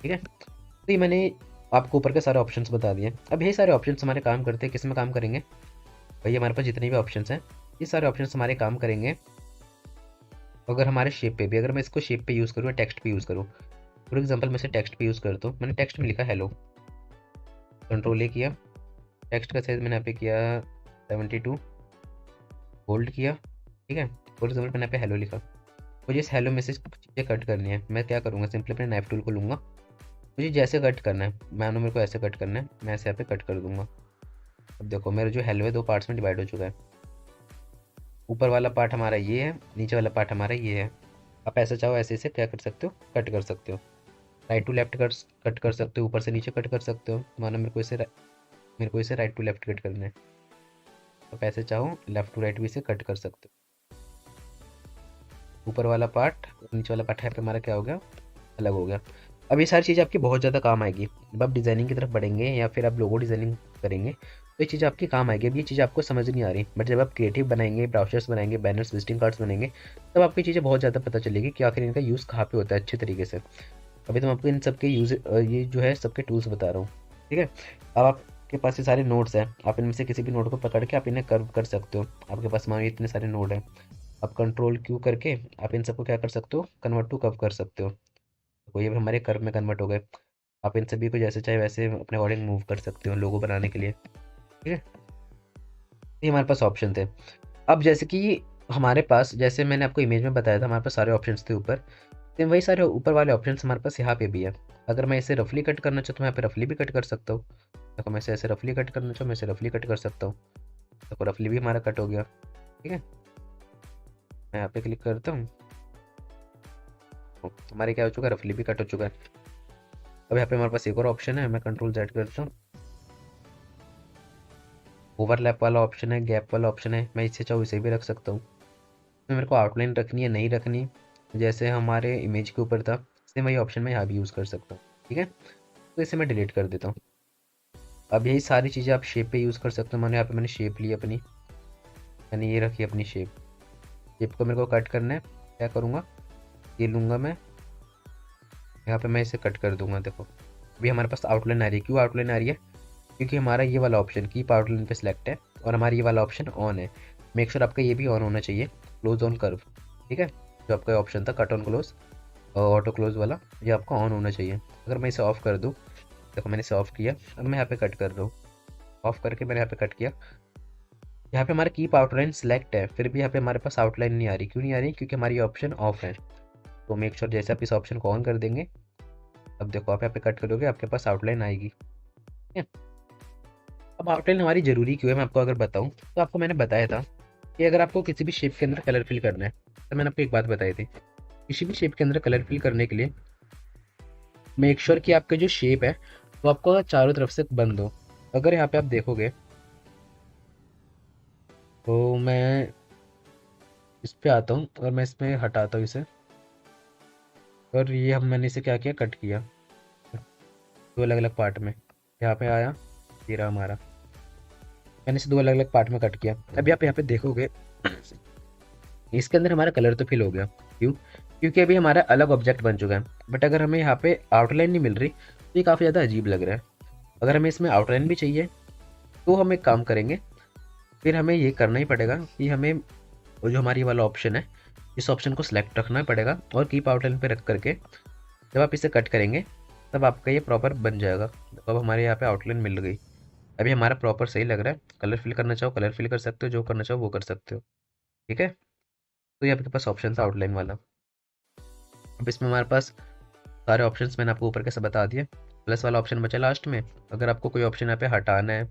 ठीक है, तो ये मैंने आपको ऊपर के सारे ऑप्शंस बता दिए। अब ये सारे ऑप्शंस हमारे काम करते हैं, किस में काम करेंगे भाई? हमारे पास जितने भी ऑप्शंस हैं, ये सारे ऑप्शंस हमारे काम करेंगे अगर हमारे शेप पे भी, अगर मैं इसको शेप पे यूज़ करूँ या टेक्स्ट पे यूज़ करूँ। फॉर एग्जांपल मैं इसे टेक्स्ट पे यूज़ करता हूँ, मैंने टेक्स्ट में लिखा हेलो, कंट्रोल ए किया, टेक्स्ट का साइज़ मैंने यहाँ पे किया 72, बोल्ड किया। ठीक है, फॉर एग्जाम्पल मैंने यहाँ पे हेलो लिखा। मुझे इस हेलो मैसेज कुछ चीज़ें कट करनी है, मैं क्या करूँगा, सिंपली अपने नाइफ टूल को लूँगा। मुझे जैसे कट करना है, मानो मेरे को ऐसे कट करना है, मैं ऐसे यहाँ पे कट कर दूंगा। अब देखो मेरा जो हेलो है 2 पार्ट्स में डिवाइड हो चुका है। ऊपर वाला पार्ट हमारा ये है, नीचे वाला पार्ट हमारा ये है। आप ऐसे चाहो ऐसे इसे क्या कर सकते हो, कट कर सकते हो। राइट टू लेफ्ट कट कर सकते हो, ऊपर से नीचे कट कर सकते हो। मानो मेरे को इसे राइट टू लेफ्ट कट करना है, आप ऐसे चाहो लेफ्ट टू राइट भी इसे कट कर सकते हो। ऊपर वाला पार्ट और नीचे वाला पार्ट यहाँ पे हमारा क्या हो गया, अलग हो गया। अब ये सारी चीज़ आपकी बहुत ज़्यादा काम आएगी जब आप डिज़ाइनिंग की तरफ बढ़ेंगे या फिर आप लोगो डिज़ाइनिंग करेंगे, तो ये चीज़ आपकी काम आएगी। अब ये चीज़ आपको समझ नहीं आ रही, बट जब आप क्रिएटिव बनाएंगे, ब्राउचर्स बनाएंगे, बैनर्स, विजिटिंग कार्ड्स बनाएंगे, तब आपको चीज़ें बहुत ज़्यादा पता चलेगी कि आखिर इनका यूज़ कहाँ पे होता है अच्छे तरीके से। अभी तो मैं आपको इन सब के यूज़ ये जो है सबके टूल्स बता रहा हूँ। ठीक है, अब आपके पास ये सारे नोड्स हैं, आप इनमें से किसी भी नोड को पकड़ के आप इन्हें कर्व कर सकते हो। आपके पास मान लो इतने सारे नोड हैं, आप कंट्रोल क्यू करके आप इन सबको क्या कर सकते हो, कन्वर्ट टू कर्व कर सकते हो। तो ये हमारे कर्व में कन्वर्ट हो गए। आप इन सभी को जैसे चाहे वैसे अपने अकॉर्डिंग मूव कर सकते हो लोगो बनाने के लिए। ठीक है, ये हमारे पास ऑप्शन थे। अब जैसे कि हमारे पास, जैसे मैंने आपको इमेज में बताया था, हमारे पास सारे ऑप्शंस थे ऊपर, तो वही सारे ऊपर वाले ऑप्शंस हमारे पास यहाँ पे भी है। अगर मैं इसे रफली कट करना चाहता हूँ, यहाँ पे रफली भी कट कर सकता हूँ। देखो मैं इसे ऐसे रफली कट करना चाहूँ, मैं इसे रफली कट कर सकता हूँ। देखो रफली भी हमारा कट हो गया। ठीक है, मैं यहाँ पे क्लिक करता हूँ, हमारे क्या हो चुका है, रफली भी कट हो चुका है। अब यहाँ पे हमारे पास एक और ऑप्शन है, मैं कंट्रोल जेड करता हूँ, ओवरलैप वाला ऑप्शन है, गैप वाला ऑप्शन है। मैं इसे चाहूँ इसे भी रख सकता हूँ। तो मेरे को आउटलाइन रखनी है, नहीं रखनी, जैसे हमारे इमेज के ऊपर था, सेम वही ऑप्शन मैं यहाँ भी यूज़ कर सकता हूँ। ठीक है, तो इसे मैं डिलीट कर देता हूँ। अब यही सारी चीज़ें आप शेप पे यूज़ कर सकते हो। मैंने यहाँ पे मैंने शेप ली अपनी, मैंने ये रखी अपनी शेप। शेप को मेरे को कट करना है, क्या करूँगा, ये लूँगा मैं, यहाँ पे मैं इसे कट कर दूँगा। देखो अभी हमारे पास आउटलाइन आ रही है। क्यों आउटलाइन आ रही है, क्योंकि हमारा ये वाला ऑप्शन कीप आउटलाइन पे सिलेक्ट है और हमारा ये वाला ऑप्शन ऑन है। मेक श्योर आपका ये भी ऑन होना चाहिए, क्लोज ऑन कर्व। ठीक है, जो आपका ऑप्शन था कट ऑन क्लोज और ऑटो क्लोज वाला, ये आपका ऑन होना चाहिए। अगर मैं इसे ऑफ कर दूँ, देखो मैंने इसे ऑफ किया, अब मैं यहाँ पे कट कर रहा हूँ, ऑफ करके मैंने यहाँ पे कट किया। यहाँ पे हमारा कीप आउटलाइन सिलेक्ट है, फिर भी यहाँ पे हमारे पास आउटलाइन नहीं आ रही। क्यों नहीं आ रही, क्योंकि हमारी ऑप्शन ऑफ है। तो मेक श्योर जैसे आप इस ऑप्शन को ऑन कर देंगे, अब देखो आप यहाँ पे कट करोगे, आपके पास आउटलाइन आएगी। ठीक है, अब आउटलाइन हमारी ज़रूरी क्यों है, मैं आपको अगर बताऊँ तो आपको मैंने बताया था कि अगर आपको किसी भी शेप के अंदर कलर फिल करना है, तो मैंने आपको एक बात बताई थी, किसी भी शेप के अंदर कलर फिल करने के लिए मेक श्योर कि आपका जो शेप है वो आपको चारों तरफ से बंद हो। अगर यहाँ पे आप देखोगे तो मैं इस पे आता हूँ और मैं इसमें हटाता हूँ इसे, और ये हम मैंने इसे क्या किया, कट किया दो अलग अलग पार्ट में। यहाँ पे आया, ये रहा हमारा, मैंने इसे दो अलग अलग पार्ट में कट किया। अब आप यहाँ पे देखोगे इसके अंदर हमारा कलर तो फिल हो गया। क्यों, क्योंकि अभी हमारा अलग ऑब्जेक्ट बन चुका है। बट अगर हमें यहाँ पे आउटलाइन नहीं मिल रही तो ये काफ़ी ज़्यादा अजीब लग रहा है। अगर हमें इसमें आउटलाइन भी चाहिए तो हम एक काम करेंगे, फिर हमें ये करना ही पड़ेगा कि हमें वो जो हमारी वाला ऑप्शन है, इस ऑप्शन को सिलेक्ट रखना पड़ेगा और कीप आउटलाइन पे रख करके जब आप इसे कट करेंगे तब आपका ये प्रॉपर बन जाएगा। अब हमारे यहाँ पे आउटलाइन मिल गई, अभी हमारा प्रॉपर सही लग रहा है। कलर फिल करना चाहो कलर फिल कर सकते हो, जो करना चाहो वो कर सकते हो। ठीक है, तो ये आपके पास ऑप्शन था आउटलाइन वाला। अब इसमें हमारे पास सारे ऑप्शंस मैंने आपको ऊपर के सब बता दिए, प्लस वाला ऑप्शन बचा लास्ट में। अगर आपको कोई ऑप्शन यहाँ पे हटाना है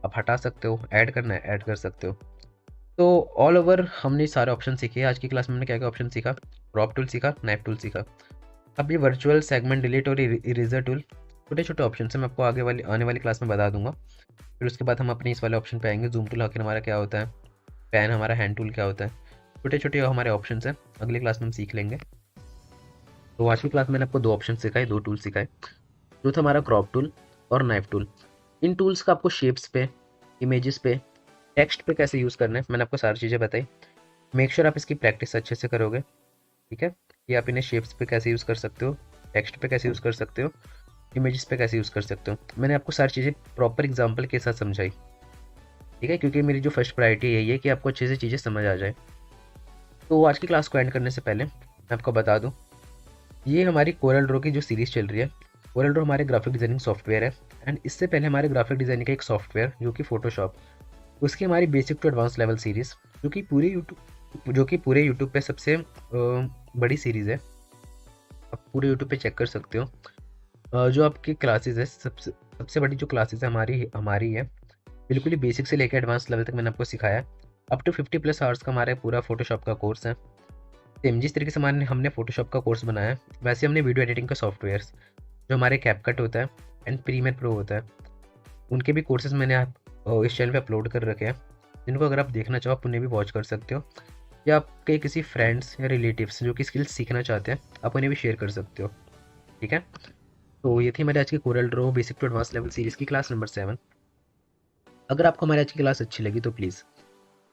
आप हटा सकते हो, ऐड करना है ऐड कर सकते हो। तो ऑल ओवर हमने सारे ऑप्शन सीखे। आज की क्लास में हमने क्या क्या ऑप्शन सीखा, क्रॉप टूल सीखा, नाइफ टूल सीखा। अब ये वर्चुअल सेगमेंट डिलीट और इरेजर टूल छोटे छोटे ऑप्शन है, मैं आपको आने वाली क्लास में बता दूंगा। फिर उसके बाद हम अपने इस वाले ऑप्शन पे आएंगे, जूम टूल आखिर हमारा क्या होता है, पैन हमारा हैंड टूल क्या होता है। छोटे छोटे हमारे ऑप्शन हैं, अगली क्लास में हम सीख लेंगे। तो आज की क्लास में मैंने आपको दो ऑप्शन सिखाए, दो टूल सिखाए, जो था हमारा क्रॉप टूल और नाइफ टूल। इन टूल्स का आपको शेप्स पे, इमेजेस पे, टेक्स्ट पे कैसे यूज़ करना है मैंने आपको सारी चीज़ें बताई। मेक श्योर आप इसकी प्रैक्टिस अच्छे से करोगे, ठीक है। कि आप इन्हें शेप्स पे कैसे यूज़ कर सकते हो, टेक्स्ट पे कैसे यूज़ कर सकते हो, इमेजेस पे कैसे यूज़ कर सकते हो। मैंने आपको सारी चीज़ें प्रॉपर एग्जाम्पल के साथ समझाई, ठीक है, क्योंकि मेरी जो फर्स्ट प्रायोरिटी यही है कि आपको अच्छे से चीज़ें समझ आ जाए। तो आज की क्लास को एंड करने से पहले मैं आपको बता दूँ, ये हमारी कोरल ड्रॉ की जो सीरीज़ चल रही है, कोरल ड्रॉ हमारे ग्राफिक डिज़ाइनिंग सॉफ्टवेयर है। एंड इससे पहले हमारे ग्राफिक डिज़ाइनिंग का एक सॉफ्टवेयर जो कि फोटोशॉप, उसकी हमारी basic to advance level series जो कि पूरे यूट्यूब पे सबसे बड़ी सीरीज़ है। आप पूरे यूट्यूब पे चेक कर सकते हो। जो आपकी क्लासेस है, सबसे सबसे बड़ी जो क्लासेस है हमारी हमारी है, बिल्कुल ही बेसिक से लेकर एडवांस लेवल तक मैंने आपको सिखाया। अप टू 50+ आवर्स का हमारा पूरा फोटोशॉप का कोर्स है। सेम जिस तरीके से हमने फोटोशॉप का कोर्स बनाया है, वैसे हमने वीडियो एडिटिंग का सॉफ्टवेयर्स जो हमारे कैपकट होता है एंड प्रीमियर प्रो होता है, उनके भी कोर्सेज मैंने इस चैनल पे अपलोड कर रखे हैं, जिनको अगर आप देखना चाहो आप उन्हें भी वॉच कर सकते हो, या आपके किसी फ्रेंड्स या रिलेटिव्स जो कि स्किल्स सीखना चाहते हैं आप उन्हें भी शेयर कर सकते हो, ठीक है। तो ये थी हमारी आज की Corel Draw basic to advance level series की क्लास नंबर 7। अगर आपको हमारी आज की क्लास अच्छी लगी तो प्लीज़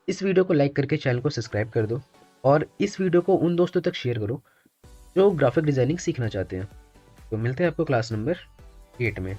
इस वीडियो को लाइक करके चैनल को सब्सक्राइब कर दो, और इस वीडियो को उन दोस्तों तक शेयर करो जो ग्राफिक डिज़ाइनिंग सीखना चाहते हैं। तो मिलते हैं आपको क्लास नंबर 8 में।